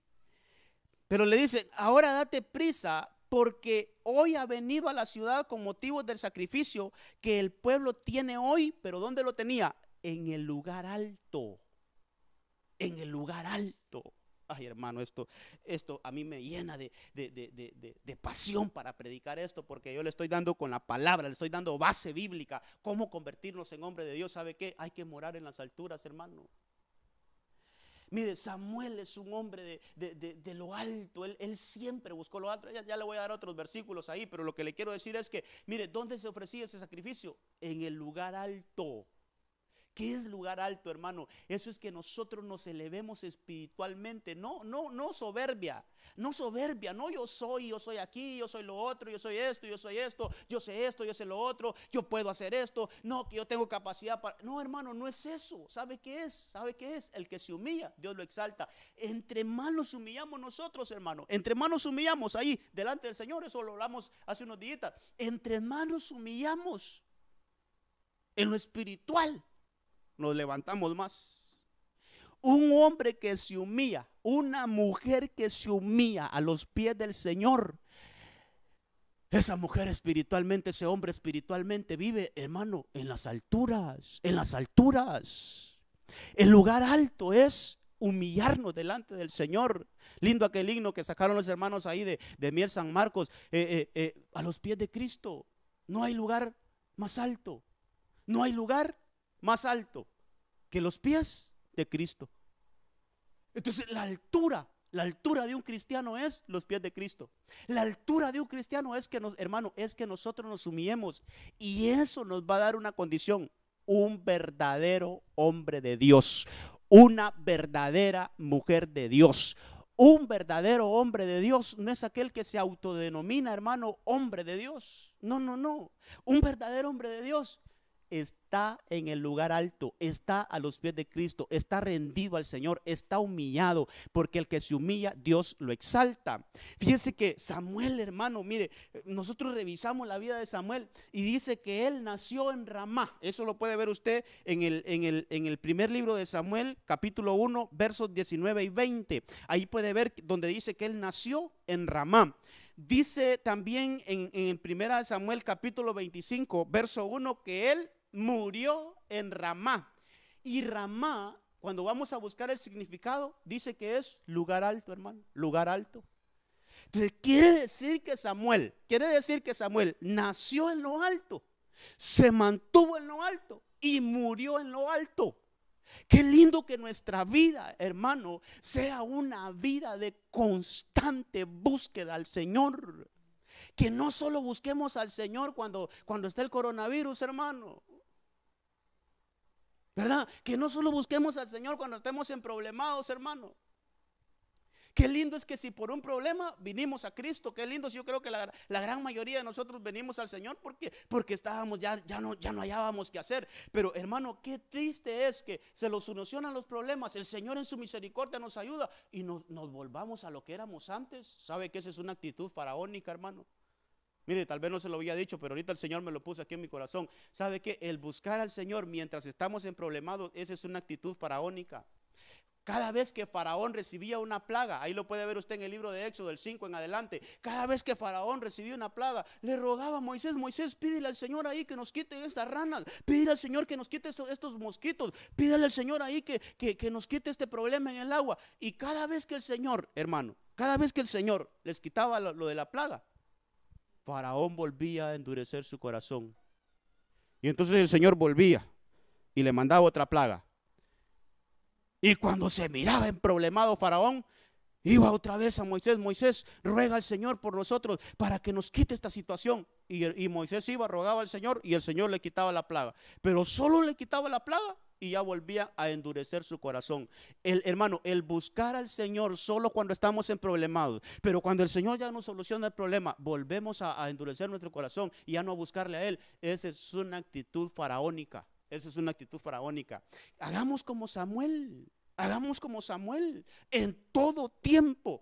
Pero le dicen: ahora date prisa, porque hoy ha venido a la ciudad con motivo del sacrificio que el pueblo tiene hoy. Pero ¿dónde lo tenía? En el lugar alto. En el lugar alto. Ay, hermano, esto a mí me llena de pasión para predicar esto, porque yo le estoy dando con la palabra, le estoy dando base bíblica, cómo convertirnos en hombre de Dios. ¿Sabe qué? Hay que morar en las alturas, hermano. Mire, Samuel es un hombre de lo alto. Él siempre buscó lo alto. Ya le voy a dar otros versículos ahí, pero lo que le quiero decir es que, mire, ¿dónde se ofrecía ese sacrificio? En el lugar alto. ¿Qué es lugar alto, hermano? Eso es que nosotros nos elevemos espiritualmente, no soberbia, no soberbia, no yo soy aquí, yo soy lo otro, yo soy esto, yo sé esto, yo sé lo otro, yo puedo hacer esto, no, que yo tengo capacidad para... No, hermano, no es eso. ¿Sabe qué es? ¿Sabe qué es? El que se humilla, Dios lo exalta. Entre más nos humillamos nosotros, hermano, entre más nos humillamos ahí delante del Señor, eso lo hablamos hace unos días, entre más nos humillamos en lo espiritual, nos levantamos más. Un hombre que se humilla, una mujer que se humilla a los pies del Señor, esa mujer espiritualmente, ese hombre espiritualmente vive, hermano, en las alturas, en las alturas. El lugar alto es humillarnos delante del Señor. Lindo aquel himno que sacaron los hermanos ahí de Mier San Marcos, a los pies de Cristo. No hay lugar más alto, no hay lugar más alto que los pies de Cristo. Entonces la altura de un cristiano es los pies de Cristo. La altura de un cristiano es que hermano, es que nosotros nos humillemos, y eso nos va a dar una condición: un verdadero hombre de Dios, una verdadera mujer de Dios. Un verdadero hombre de Dios no es aquel que se autodenomina, hermano, hombre de Dios. No. Un verdadero hombre de Dios está en el lugar alto, está a los pies de Cristo, está rendido al Señor, está humillado, porque el que se humilla, Dios lo exalta. Fíjese que Samuel, hermano, mire, nosotros revisamos la vida de Samuel y dice que él nació en Ramá. Eso lo puede ver usted en el primer libro de Samuel, capítulo 1, versos 19 y 20. Ahí puede ver donde dice que él nació en Ramá. Dice también en el primera de Samuel capítulo 25 verso 1 que él murió en Ramá. Y Ramá, cuando vamos a buscar el significado, dice que es lugar alto, hermano, lugar alto. Entonces quiere decir que Samuel nació en lo alto, se mantuvo en lo alto y murió en lo alto. Qué lindo que nuestra vida, hermano, sea una vida de constante búsqueda al Señor. Que no solo busquemos al Señor cuando está el coronavirus, hermano, ¿verdad? Que no solo busquemos al Señor cuando estemos en problemados, hermano. Qué lindo es que si por un problema vinimos a Cristo, qué lindo si yo creo que la gran mayoría de nosotros venimos al Señor porque estábamos ya no hallábamos qué hacer. Pero hermano, qué triste es que se nos solucionan los problemas, el Señor en su misericordia nos ayuda y nos volvamos a lo que éramos antes. ¿Sabe que esa es una actitud faraónica, hermano? Mire, tal vez no se lo había dicho, pero ahorita el Señor me lo puso aquí en mi corazón. ¿Sabe que el buscar al Señor mientras estamos en problemados, esa es una actitud faraónica? Cada vez que Faraón recibía una plaga, ahí lo puede ver usted en el libro de Éxodo, del 5 en adelante. Cada vez que Faraón recibía una plaga, le rogaba a Moisés, pídele al Señor ahí que nos quite estas ranas, pídele al Señor que nos quite estos mosquitos, pídele al Señor ahí que nos quite este problema en el agua. Y cada vez que el Señor, hermano, cada vez que el Señor les quitaba lo de la plaga, Faraón volvía a endurecer su corazón. Y entonces el Señor volvía y le mandaba otra plaga. Y cuando se miraba emproblemado Faraón, iba otra vez a Moisés, ruega al Señor por nosotros para que nos quite esta situación. Y Moisés iba, rogaba al Señor y el Señor le quitaba la plaga. Pero solo le quitaba la plaga y ya volvía a endurecer su corazón. Hermano, el buscar al Señor solo cuando estamos en problemados, pero cuando el Señor ya nos soluciona el problema, volvemos a endurecer nuestro corazón y ya no a buscarle a Él. Esa es una actitud faraónica. Esa es una actitud faraónica. Hagamos como Samuel en todo tiempo.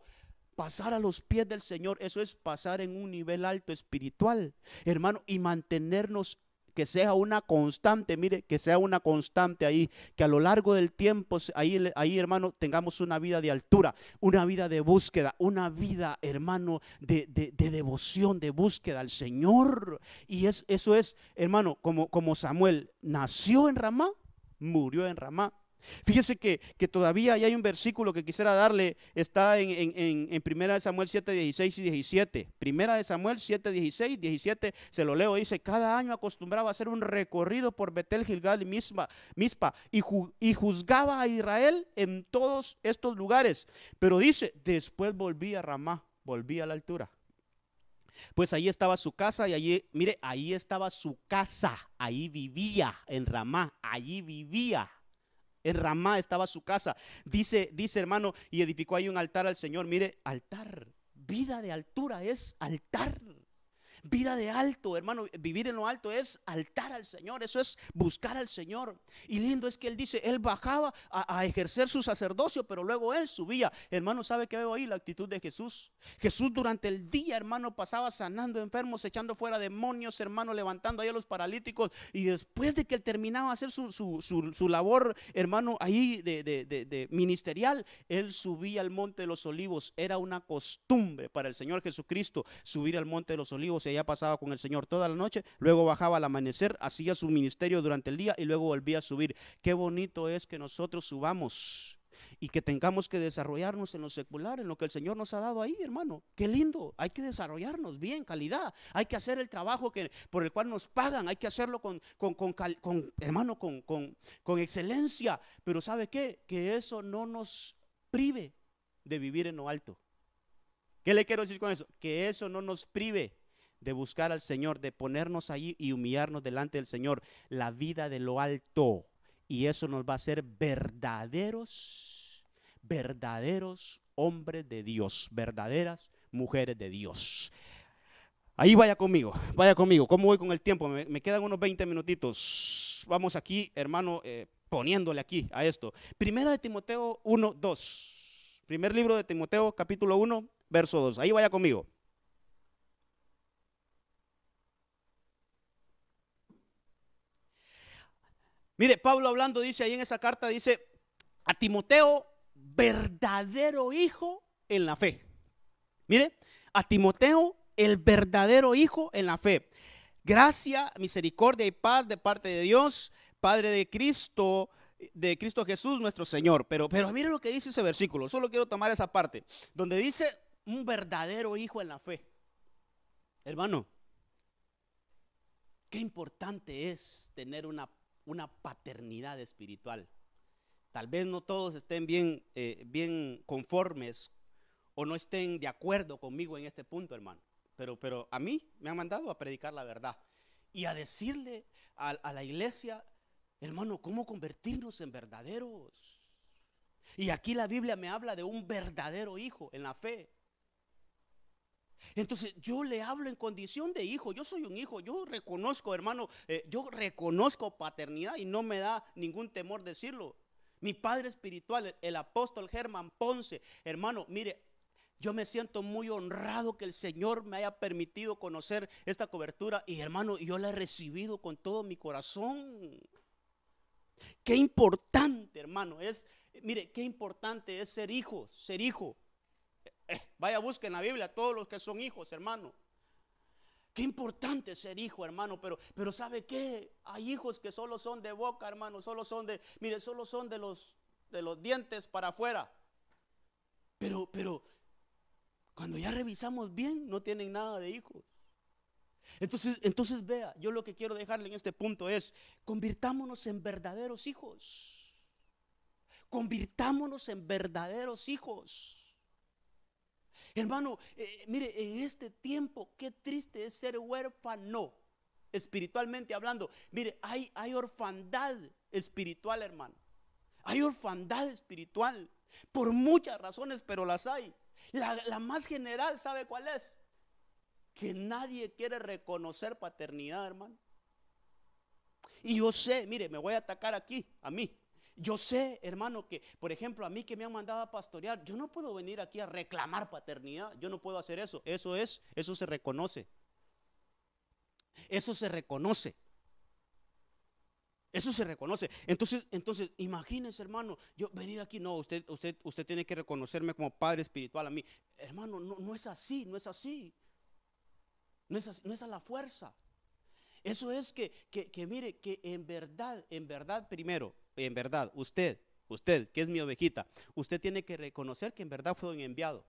Pasar a los pies del Señor, eso es pasar en un nivel alto espiritual, hermano, y mantenernos, que sea una constante, mire, que sea una constante ahí, que a lo largo del tiempo, ahí hermano, tengamos una vida de altura, una vida de búsqueda, una vida, hermano, de devoción, de búsqueda al Señor. Y eso es, hermano, como Samuel nació en Ramá, murió en Ramá. Fíjese que todavía hay un versículo que quisiera darle, está en 1 Samuel 7, 16 y 17. 1 Samuel 7, 16, 17, se lo leo, dice: cada año acostumbraba a hacer un recorrido por Betel, Gilgal y Mizpa y juzgaba a Israel en todos estos lugares. Pero dice, después volví a Ramá, volví a la altura. Pues ahí estaba su casa y allí, mire, ahí estaba su casa, ahí vivía en Ramá, allí vivía. En Ramá estaba su casa. Dice hermano, y edificó ahí un altar al Señor. Mire, altar, vida de altura es altar. Vida de alto, hermano, vivir en lo alto es altar al Señor, eso es buscar al Señor. Y lindo es que él dice, él bajaba a ejercer su sacerdocio, pero luego él subía. Hermano, ¿sabe qué veo ahí? La actitud de Jesús. Jesús durante el día, hermano, pasaba sanando enfermos, echando fuera demonios, hermano, levantando ahí a los paralíticos. Y después de que él terminaba de hacer su labor, hermano, ahí de ministerial, él subía al monte de los olivos. Era una costumbre para el Señor Jesucristo subir al monte de los olivos. Ya pasaba con el Señor toda la noche, luego bajaba al amanecer, hacía su ministerio durante el día y luego volvía a subir. Qué bonito es que nosotros subamos y que tengamos que desarrollarnos en lo secular, en lo que el Señor nos ha dado ahí, hermano. Qué lindo, hay que desarrollarnos bien, calidad. Hay que hacer el trabajo por el cual nos pagan, hay que hacerlo hermano, con excelencia. Pero ¿sabe qué? Que eso no nos prive de vivir en lo alto. ¿Qué le quiero decir con eso? Que eso no nos prive de buscar al Señor, de ponernos allí y humillarnos delante del Señor, la vida de lo alto. Y eso nos va a hacer verdaderos hombres de Dios, verdaderas mujeres de Dios. Ahí vaya conmigo. ¿Cómo voy con el tiempo? Me quedan unos 20 minutitos. Vamos aquí, hermano, poniéndole aquí a esto. Primera de Timoteo 1, 2. Primer libro de Timoteo, capítulo 1, verso 2. Ahí vaya conmigo. Mire, Pablo hablando dice ahí en esa carta, dice a Timoteo, verdadero hijo en la fe. Mire, a Timoteo, el verdadero hijo en la fe. Gracia, misericordia y paz de parte de Dios, Padre de Cristo Jesús nuestro Señor. Pero mire lo que dice ese versículo, solo quiero tomar esa parte, donde dice un verdadero hijo en la fe. Hermano, qué importante es tener una paternidad espiritual. Tal vez no todos estén bien conformes o no estén de acuerdo conmigo en este punto, hermano. Pero a mí me han mandado a predicar la verdad y a decirle a la iglesia, hermano, cómo convertirnos en verdaderos. Y aquí la Biblia me habla de un verdadero hijo en la fe. Entonces yo le hablo en condición de hijo. Yo soy un hijo, yo reconozco, hermano, yo reconozco paternidad y no me da ningún temor decirlo. Mi padre espiritual, el apóstol Germán Ponce, hermano, mire, yo me siento muy honrado que el Señor me haya permitido conocer esta cobertura y, hermano, yo la he recibido con todo mi corazón. Qué importante, hermano, mire, qué importante es ser hijo, ser hijo. Vaya, busquen en la Biblia todos los que son hijos, hermano. Qué importante es ser hijo, hermano, pero ¿sabe qué? Hay hijos que solo son de boca, hermano, solo son de los dientes para afuera. Pero cuando ya revisamos bien, no tienen nada de hijos. Entonces vea, yo lo que quiero dejarle en este punto es, convirtámonos en verdaderos hijos. Convirtámonos en verdaderos hijos. Hermano, mire, en este tiempo, qué triste es ser huérfano, espiritualmente hablando. Mire, hay orfandad espiritual, hermano. Hay orfandad espiritual, por muchas razones, pero las hay. La más general, ¿sabe cuál es? Que nadie quiere reconocer paternidad, hermano. Y yo sé, mire, me voy a atacar aquí, a mí. Yo sé, hermano, que por ejemplo a mí que me han mandado a pastorear, yo no puedo venir aquí a reclamar paternidad. Yo no puedo hacer eso. Eso se reconoce. Eso se reconoce. Eso se reconoce. Entonces, imagínese, hermano, yo venir aquí, no, usted tiene que reconocerme como padre espiritual a mí. Hermano, no es así, no es así. No es a la fuerza. Eso es que mire, que en verdad primero, en verdad, usted que es mi ovejita, usted tiene que reconocer que en verdad fue un enviado.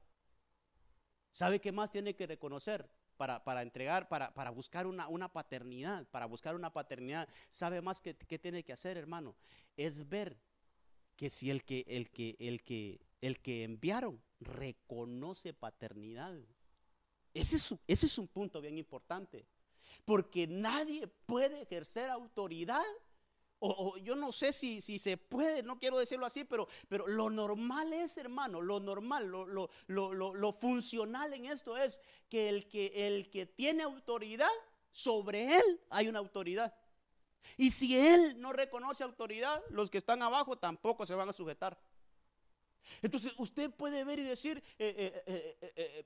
¿Sabe qué más tiene que reconocer? Para entregar, para buscar una paternidad, ¿sabe más que tiene que hacer, hermano? Es ver que si el que enviaron reconoce paternidad. Ese es un punto bien importante. Porque nadie puede ejercer autoridad. O yo no sé si se puede, no quiero decirlo así, pero lo normal es, hermano, lo normal, lo funcional en esto es que el que tiene autoridad, sobre él hay una autoridad. Y si él no reconoce autoridad, los que están abajo tampoco se van a sujetar. Entonces usted puede ver y decir,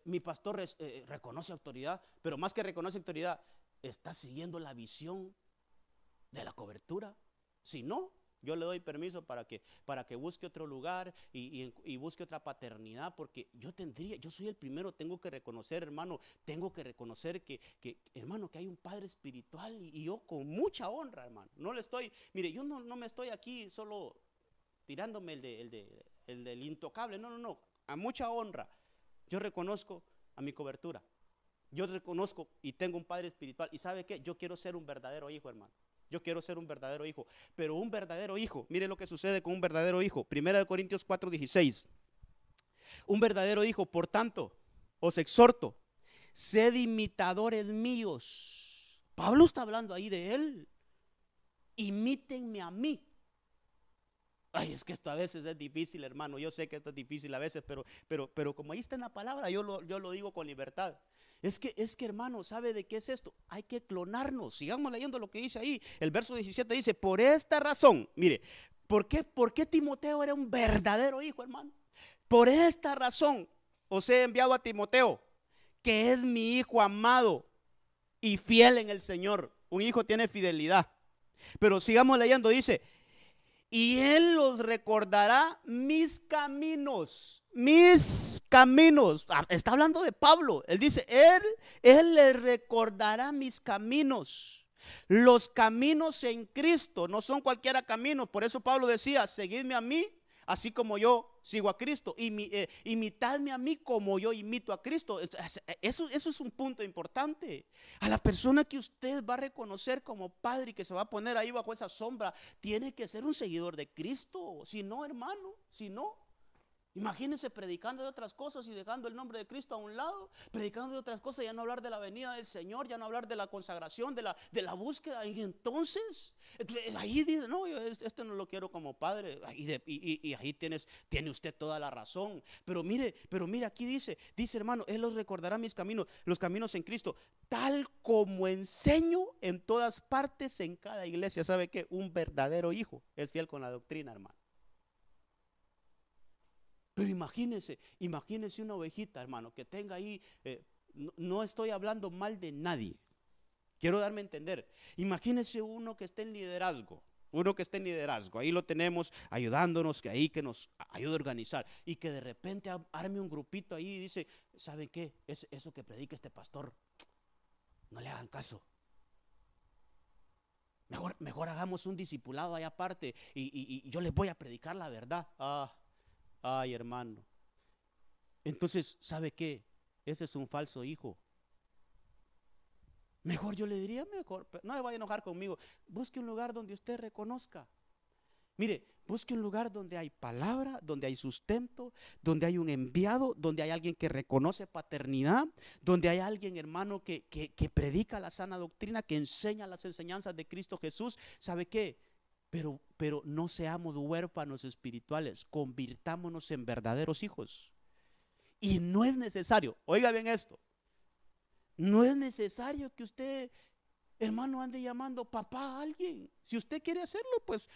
mi pastor reconoce autoridad, pero más que reconoce autoridad, está siguiendo la visión de la cobertura. Si no, yo le doy permiso para que busque otro lugar y busque otra paternidad, porque yo soy el primero, tengo que reconocer, hermano, tengo que reconocer hermano, que hay un padre espiritual y yo con mucha honra, hermano, mire, yo no me estoy aquí solo tirándome el del intocable, no, a mucha honra, yo reconozco a mi cobertura, yo reconozco y tengo un padre espiritual, y ¿sabe qué? Yo quiero ser un verdadero hijo, hermano. Yo quiero ser un verdadero hijo, pero un verdadero hijo, mire lo que sucede con un verdadero hijo. 1 Corintios 4:16. Un verdadero hijo, por tanto, os exhorto, sed imitadores míos. Pablo está hablando ahí de él. Imítenme a mí. Ay, es que esto a veces es difícil, hermano. Yo sé que esto es difícil a veces, pero como ahí está en la palabra, yo lo digo con libertad. Es que hermano, ¿sabe de qué es esto? Hay que clonarnos. Sigamos leyendo lo que dice ahí. El verso 17 dice, por esta razón, mire, ¿por qué Timoteo era un verdadero hijo, hermano? Por esta razón os he enviado a Timoteo, que es mi hijo amado y fiel en el Señor. Un hijo tiene fidelidad. Pero sigamos leyendo, dice, y él los recordará mis caminos. Mis caminos. Está hablando de Pablo. Él dice, él les recordará mis caminos. Los caminos en Cristo no son cualquiera camino. Por eso Pablo decía, seguidme a mí, así como yo sigo a Cristo. Imitadme a mí como yo imito a Cristo. Eso es un punto importante. A la persona que usted va a reconocer como padre y que se va a poner ahí bajo esa sombra, tiene que ser un seguidor de Cristo. Si no, hermano, si no, imagínense predicando de otras cosas y dejando el nombre de Cristo a un lado, predicando de otras cosas, ya no hablar de la venida del Señor, ya no hablar de la consagración, de la búsqueda. Y entonces, ahí dice, no, este no lo quiero como padre. Y ahí tiene usted toda la razón. Pero mire, aquí dice hermano, él los recordará mis caminos, los caminos en Cristo, tal como enseño en todas partes, en cada iglesia. ¿Sabe qué? Un verdadero hijo es fiel con la doctrina, hermano. Pero imagínense una ovejita, hermano, que tenga ahí, no estoy hablando mal de nadie, quiero darme a entender. Imagínense uno que esté en liderazgo, ahí lo tenemos ayudándonos, que nos ayude a organizar, y que de repente arme un grupito ahí y dice, ¿saben qué? Eso que predica este pastor, no le hagan caso. Mejor hagamos un discipulado ahí aparte y yo les voy a predicar la verdad. Ay, hermano. Entonces, ¿sabe qué? Ese es un falso hijo. Mejor yo le diría, no me vaya a enojar conmigo. Busque un lugar donde usted reconozca. Mire, busque un lugar donde hay palabra, donde hay sustento, donde hay un enviado, donde hay alguien que reconoce paternidad, donde hay alguien, hermano, que predica la sana doctrina, que enseña las enseñanzas de Cristo Jesús. ¿Sabe qué? Pero no seamos huérfanos espirituales, convirtámonos en verdaderos hijos. Y no es necesario, oiga bien esto, no es necesario que usted, hermano, ande llamando papá a alguien. Si usted quiere hacerlo, pues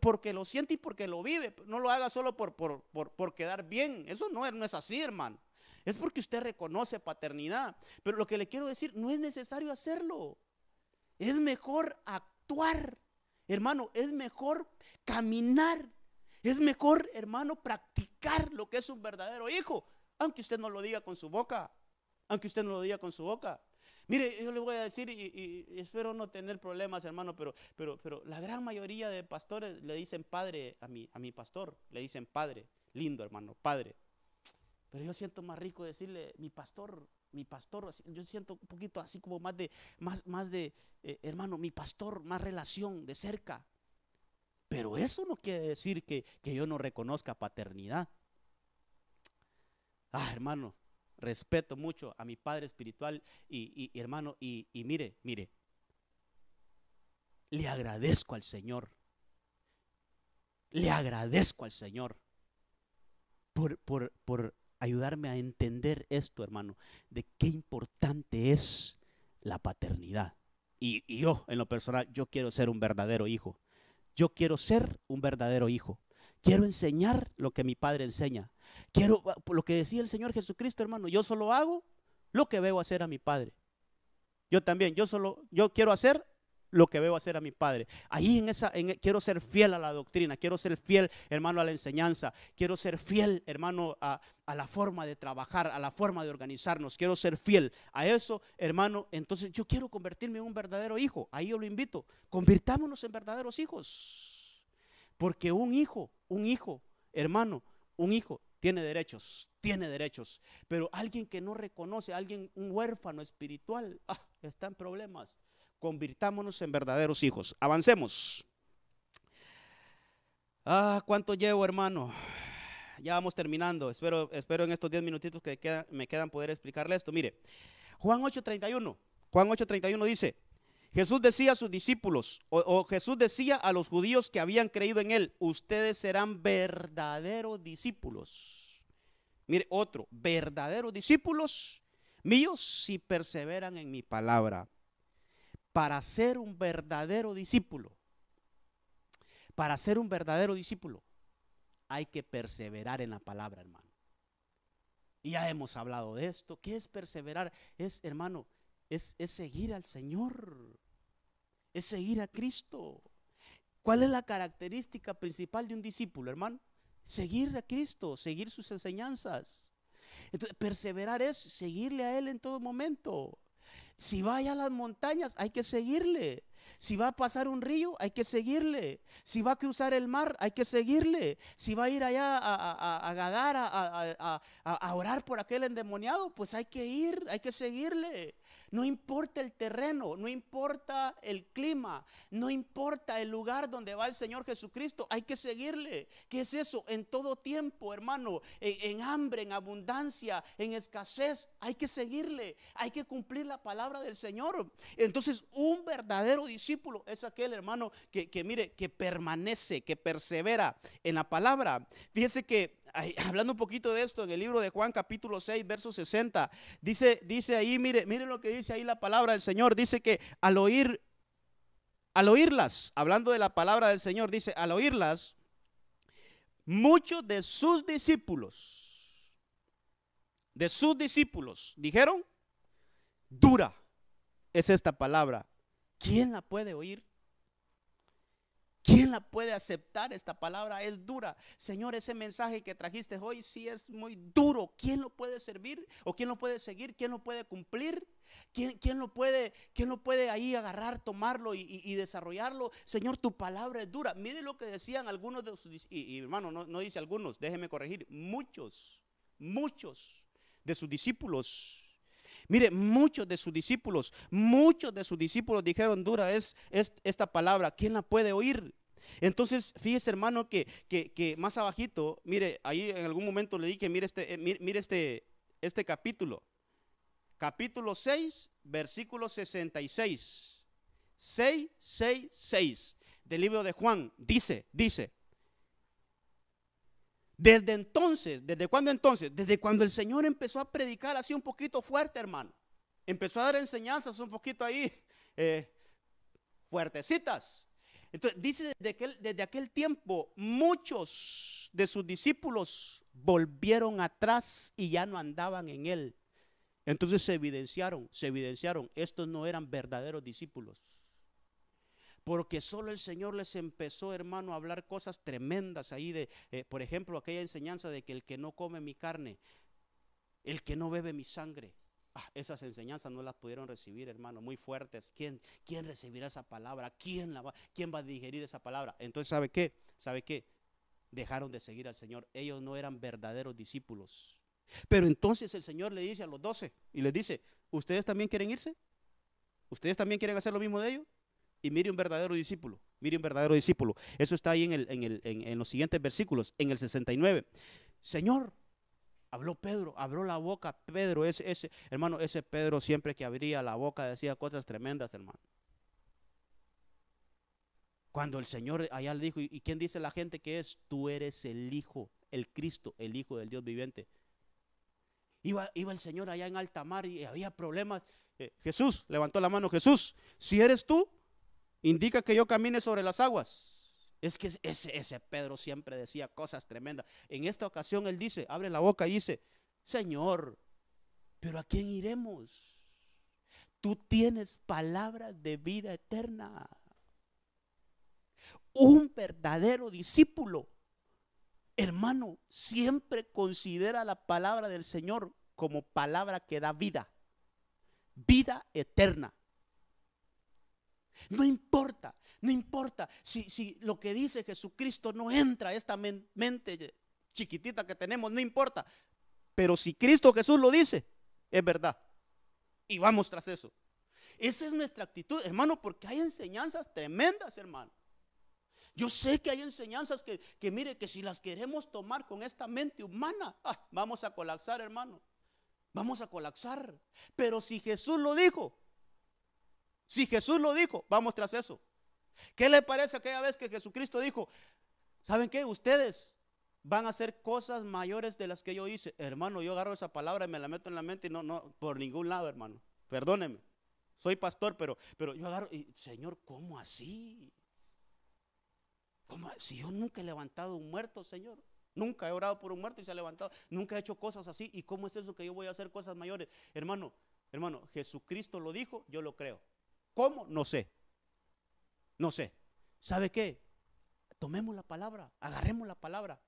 porque lo siente y porque lo vive. No lo haga solo por quedar bien. Eso no es así, hermano. Es porque usted reconoce paternidad. Pero lo que le quiero decir, no es necesario hacerlo. Es mejor actuar. Hermano, es mejor caminar, es mejor, hermano, practicar lo que es un verdadero hijo, aunque usted no lo diga con su boca, Mire, yo le voy a decir y espero no tener problemas, hermano, pero la gran mayoría de pastores le dicen padre a mi pastor, le dicen padre, lindo, hermano, padre. Pero yo siento más rico decirle mi pastor, yo siento un poquito así como más de hermano, mi pastor, más relación de cerca. Pero eso no quiere decir que yo no reconozca paternidad. Hermano, respeto mucho a mi padre espiritual hermano, mire, le agradezco al Señor. Le agradezco al Señor por ayudarme a entender esto, hermano, de qué importante es la paternidad. Y yo, en lo personal, yo quiero ser un verdadero hijo. Yo quiero ser un verdadero hijo. Quiero enseñar lo que mi padre enseña. Quiero, por lo que decía el Señor Jesucristo, hermano, yo solo hago lo que veo hacer a mi padre. Yo también, yo quiero hacer lo que veo hacer a mi padre. Ahí quiero ser fiel a la doctrina, quiero ser fiel, hermano, a la enseñanza, quiero ser fiel, hermano, a la forma de trabajar, a la forma de organizarnos, quiero ser fiel a eso, hermano. Entonces yo quiero convertirme en un verdadero hijo. Ahí yo lo invito, convirtámonos en verdaderos hijos, porque un hijo, hermano, un hijo tiene derechos, pero alguien que no reconoce, un huérfano espiritual, está en problemas. Convirtámonos en verdaderos hijos. Avancemos. ¿Cuánto llevo, hermano? Ya vamos terminando. Espero en estos 10 minutitos que me quedan poder explicarle esto. Mire, Juan 8:31 dice: Jesús decía a sus discípulos, Jesús decía a los judíos que habían creído en él: ustedes serán verdaderos discípulos. Mire, verdaderos discípulos míos si perseveran en mi palabra. Para ser un verdadero discípulo, hay que perseverar en la palabra, hermano. Y ya hemos hablado de esto. ¿Qué es perseverar? Hermano, es seguir al Señor, es seguir a Cristo. ¿Cuál es la característica principal de un discípulo, hermano? Seguir a Cristo, seguir sus enseñanzas. Entonces, perseverar es seguirle a Él en todo momento. Si va allá a las montañas, hay que seguirle. Si va a pasar un río, hay que seguirle. Si va a cruzar el mar, hay que seguirle. Si va a ir allá a Gadar, a orar por aquel endemoniado, pues hay que ir, hay que seguirle. No importa el terreno, no importa el clima, no importa el lugar donde va el Señor Jesucristo, hay que seguirle. ¿Qué es eso? En todo tiempo, hermano, en hambre, en abundancia, en escasez, hay que seguirle, hay que cumplir la palabra del Señor. Entonces, un verdadero discípulo es aquel, hermano, que permanece, que persevera en la palabra. Fíjese que hablando un poquito de esto, en el libro de Juan capítulo 6 verso 60, dice ahí, mire lo que dice ahí la palabra del Señor. Dice que al oírlas, hablando de la palabra del Señor, dice: al oírlas, muchos de sus discípulos dijeron: dura es esta palabra, ¿quién la puede oír? ¿Quién la puede aceptar? Esta palabra es dura. Señor, ese mensaje que trajiste hoy sí es muy duro. ¿Quién lo puede servir? ¿O quién lo puede seguir? ¿Quién lo puede cumplir? ¿Quién lo puede ahí agarrar, tomarlo y desarrollarlo? Señor, tu palabra es dura. Mire lo que decían algunos de sus, y hermano, no dice algunos, déjeme corregir, muchos de sus discípulos. Mire, muchos de sus discípulos dijeron: dura es esta palabra, ¿quién la puede oír? Entonces, fíjese, hermano, que más abajito, mire, ahí en algún momento le dije, mire este capítulo 6, versículo 66, 6 del libro de Juan, dice: desde entonces, ¿desde cuándo entonces? Desde cuando el Señor empezó a predicar así un poquito fuerte, hermano. Empezó a dar enseñanzas un poquito ahí, fuertecitas. Entonces dice: desde aquel tiempo muchos de sus discípulos volvieron atrás y ya no andaban en él. Entonces se evidenciaron, estos no eran verdaderos discípulos. Porque solo el Señor les empezó, hermano, a hablar cosas tremendas ahí por ejemplo, aquella enseñanza de que el que no come mi carne, el que no bebe mi sangre. Esas enseñanzas no las pudieron recibir, hermano, muy fuertes. ¿Quién recibirá esa palabra? ¿Quién va a digerir esa palabra? Entonces, ¿sabe qué? Dejaron de seguir al Señor. Ellos no eran verdaderos discípulos. Pero entonces el Señor le dice a los 12 y les dice: ¿ustedes también quieren irse? ¿Ustedes también quieren hacer lo mismo de ellos? Y mire un verdadero discípulo. Eso está ahí en los siguientes versículos, en el 69. Señor, Habló Pedro, abrió la boca Pedro, hermano, ese Pedro siempre que abría la boca decía cosas tremendas, hermano. Cuando el Señor allá le dijo, ¿y quién dice la gente que es? Tú eres el Hijo, el Cristo, el Hijo del Dios viviente. Iba el Señor allá en alta mar y había problemas. Jesús, levantó la mano, Jesús, si eres tú, indica que yo camine sobre las aguas. Es que ese Pedro siempre decía cosas tremendas. En esta ocasión él dice, abre la boca y dice, Señor, ¿pero a quién iremos? Tú tienes palabras de vida eterna. Un verdadero discípulo, hermano, siempre considera la palabra del Señor como palabra que da vida, vida eterna. No importa si lo que dice Jesucristo no entra a esta mente chiquitita que tenemos, no importa. Pero si Cristo Jesús lo dice, es verdad. Y vamos tras eso. Esa es nuestra actitud, hermano, porque hay enseñanzas tremendas, hermano. Yo sé que hay enseñanzas que mire, que si las queremos tomar con esta mente humana, vamos a colapsar, hermano. Vamos a colapsar. Pero si Jesús lo dijo, vamos tras eso. ¿Qué le parece aquella vez que Jesucristo dijo, ¿saben qué? Ustedes van a hacer cosas mayores de las que yo hice. Hermano, yo agarro esa palabra y me la meto en la mente y no, por ningún lado, hermano. Perdóneme, soy pastor, pero yo agarro y, Señor, ¿cómo así? ¿Cómo? Si yo nunca he levantado un muerto, Señor. Nunca he orado por un muerto y se ha levantado. Nunca he hecho cosas así. ¿Y cómo es eso que yo voy a hacer cosas mayores? Hermano, Jesucristo lo dijo, yo lo creo. ¿Cómo? No sé. ¿Sabe qué? Tomemos la palabra, agarremos la palabra,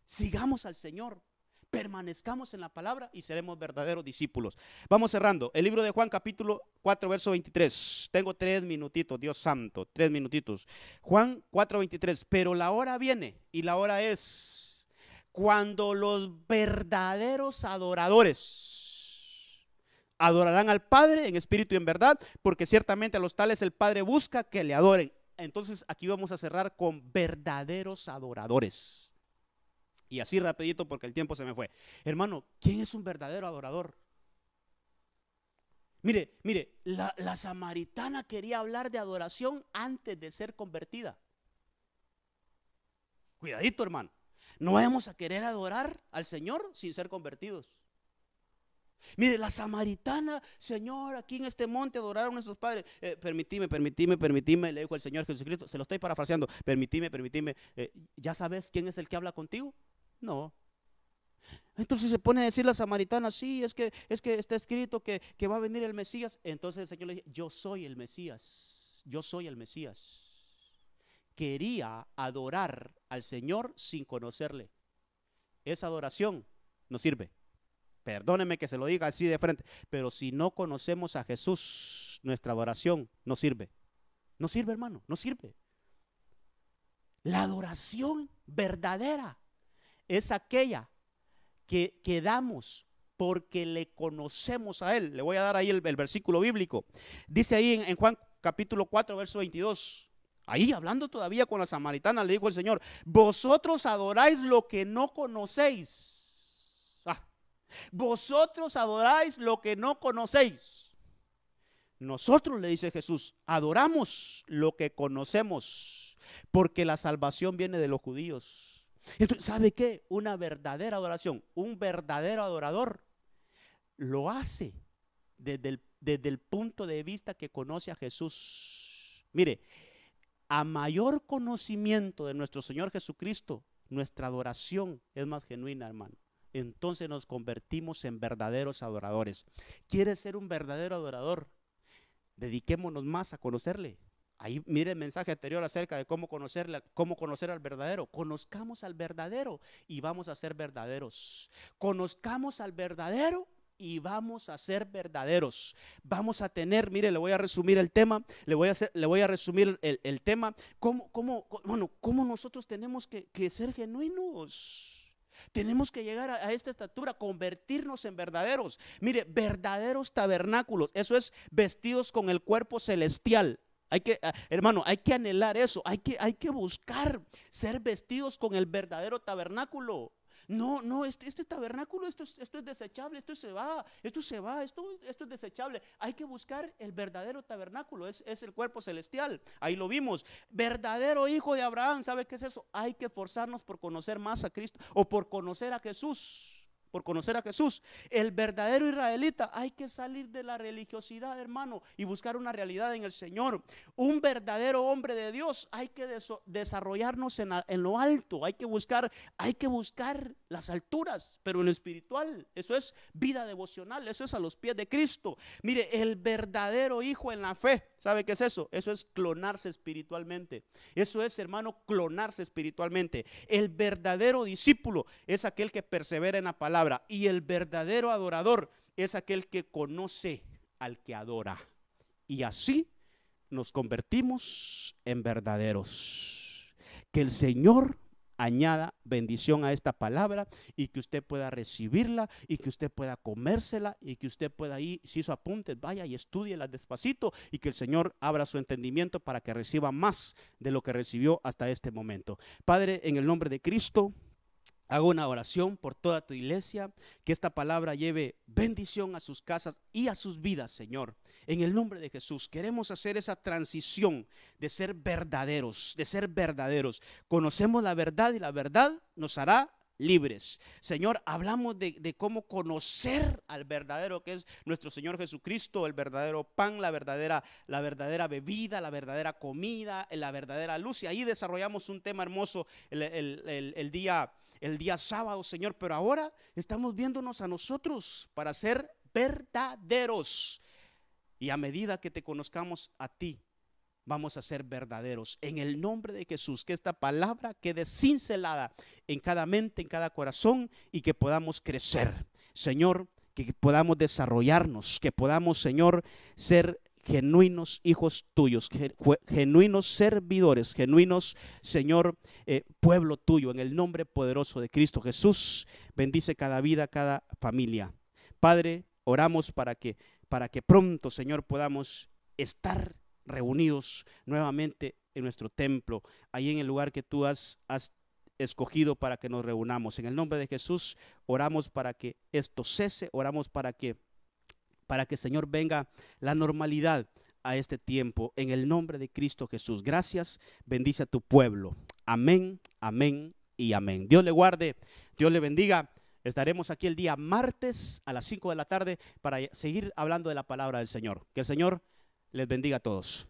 sigamos al Señor, permanezcamos en la palabra y seremos verdaderos discípulos. Vamos cerrando. El libro de Juan capítulo 4 verso 23. Tengo 3 minutitos, Dios santo, 3 minutitos. Juan 4:23. Pero la hora viene y la hora es cuando los verdaderos adoradores adorarán al Padre en espíritu y en verdad, porque ciertamente a los tales el Padre busca que le adoren. Entonces aquí vamos a cerrar con verdaderos adoradores. Y así rapidito porque el tiempo se me fue. Hermano, ¿quién es un verdadero adorador? Mire, la samaritana quería hablar de adoración antes de ser convertida. Cuidadito, hermano. No vamos a querer adorar al Señor sin ser convertidos. Mire, la samaritana, Señor, aquí en este monte adoraron nuestros padres. Permitime, le dijo el Señor Jesucristo. Se lo estoy parafraseando. Permitime. ¿Ya sabes quién es el que habla contigo? No. Entonces se pone a decir la samaritana, sí, es que está escrito que va a venir el Mesías. Entonces el Señor le dice, yo soy el Mesías. Quería adorar al Señor sin conocerle. Esa adoración no sirve. Perdóneme que se lo diga así de frente, pero si no conocemos a Jesús, nuestra adoración no sirve. No sirve, hermano, no sirve. La adoración verdadera es aquella que damos porque le conocemos a Él. Le voy a dar ahí el versículo bíblico. Dice ahí en Juan capítulo 4, verso 22. Ahí hablando todavía con la samaritana, le dijo el Señor, vosotros adoráis lo que no conocéis. Vosotros adoráis lo que no conocéis. Nosotros, le dice Jesús, adoramos lo que conocemos, porque la salvación viene de los judíos. Entonces, ¿sabe qué? Una verdadera adoración, un verdadero adorador lo hace desde el punto de vista que conoce a Jesús. Mire, a mayor conocimiento de nuestro Señor Jesucristo, nuestra adoración es más genuina, hermano. Entonces nos convertimos en verdaderos adoradores. ¿Quieres ser un verdadero adorador? Dediquémonos más a conocerle. Ahí mire el mensaje anterior acerca de cómo conocer al verdadero. Conozcamos al verdadero y vamos a ser verdaderos. Conozcamos al verdadero y vamos a ser verdaderos. Vamos a tener, mire, le voy a resumir el tema. Le voy a resumir el tema. ¿Cómo nosotros tenemos que ser genuinos? Tenemos que llegar a esta estatura, convertirnos en verdaderos. Mire, verdaderos tabernáculos, eso es vestidos con el cuerpo celestial. Hermano, hay que anhelar eso, hay que buscar ser vestidos con el verdadero tabernáculo. No, este tabernáculo, esto es desechable, esto se va, esto es desechable. Hay que buscar el verdadero tabernáculo, es el cuerpo celestial. Ahí lo vimos. Verdadero hijo de Abraham, ¿sabe qué es eso? Hay que esforzarnos por conocer más a Cristo o por conocer a Jesús. Por conocer a Jesús. El verdadero israelita, hay que salir de la religiosidad, hermano, y buscar una realidad en el Señor. Un verdadero hombre de Dios, hay que desarrollarnos en lo alto, hay que buscar las alturas, pero en lo espiritual. Eso es vida devocional, eso es a los pies de Cristo. Mire, el verdadero hijo en la fe, ¿sabe qué es eso? Eso es clonarse espiritualmente. Eso es, hermano, clonarse espiritualmente. El verdadero discípulo es aquel que persevera en la palabra, y el verdadero adorador es aquel que conoce al que adora. Y así nos convertimos en verdaderos. Que el Señor añada bendición a esta palabra y que usted pueda recibirla y que usted pueda comérsela y que usted pueda ir, si hizo apuntes, vaya y estúdiela despacito, y que el Señor abra su entendimiento para que reciba más de lo que recibió hasta este momento. Padre, en el nombre de Cristo, hago una oración por toda tu iglesia, que esta palabra lleve bendición a sus casas y a sus vidas, Señor. En el nombre de Jesús, queremos hacer esa transición de ser verdaderos, Conocemos la verdad y la verdad nos hará libres. Señor, hablamos de cómo conocer al verdadero, que es nuestro Señor Jesucristo, el verdadero pan, la verdadera bebida, la verdadera comida, la verdadera luz. Y ahí desarrollamos un tema hermoso el día sábado, Señor. Pero ahora estamos viéndonos a nosotros para ser verdaderos. Y a medida que te conozcamos a ti, vamos a ser verdaderos. En el nombre de Jesús, que esta palabra quede cincelada en cada mente, en cada corazón, y que podamos crecer, Señor, que podamos desarrollarnos, que podamos, Señor, ser genuinos hijos tuyos, genuinos servidores, genuinos, Señor, pueblo tuyo. En el nombre poderoso de Cristo Jesús, bendice cada vida, cada familia. Padre, oramos para que pronto, Señor, podamos estar reunidos nuevamente en nuestro templo, ahí en el lugar que tú has escogido para que nos reunamos. En el nombre de Jesús oramos para que esto cese, oramos para que Señor venga la normalidad a este tiempo, en el nombre de Cristo Jesús. Gracias, bendice a tu pueblo. Amén, amén y amén. Dios le guarde, Dios le bendiga. Estaremos aquí el día martes a las 5 de la tarde para seguir hablando de la palabra del Señor. Que el Señor les bendiga a todos.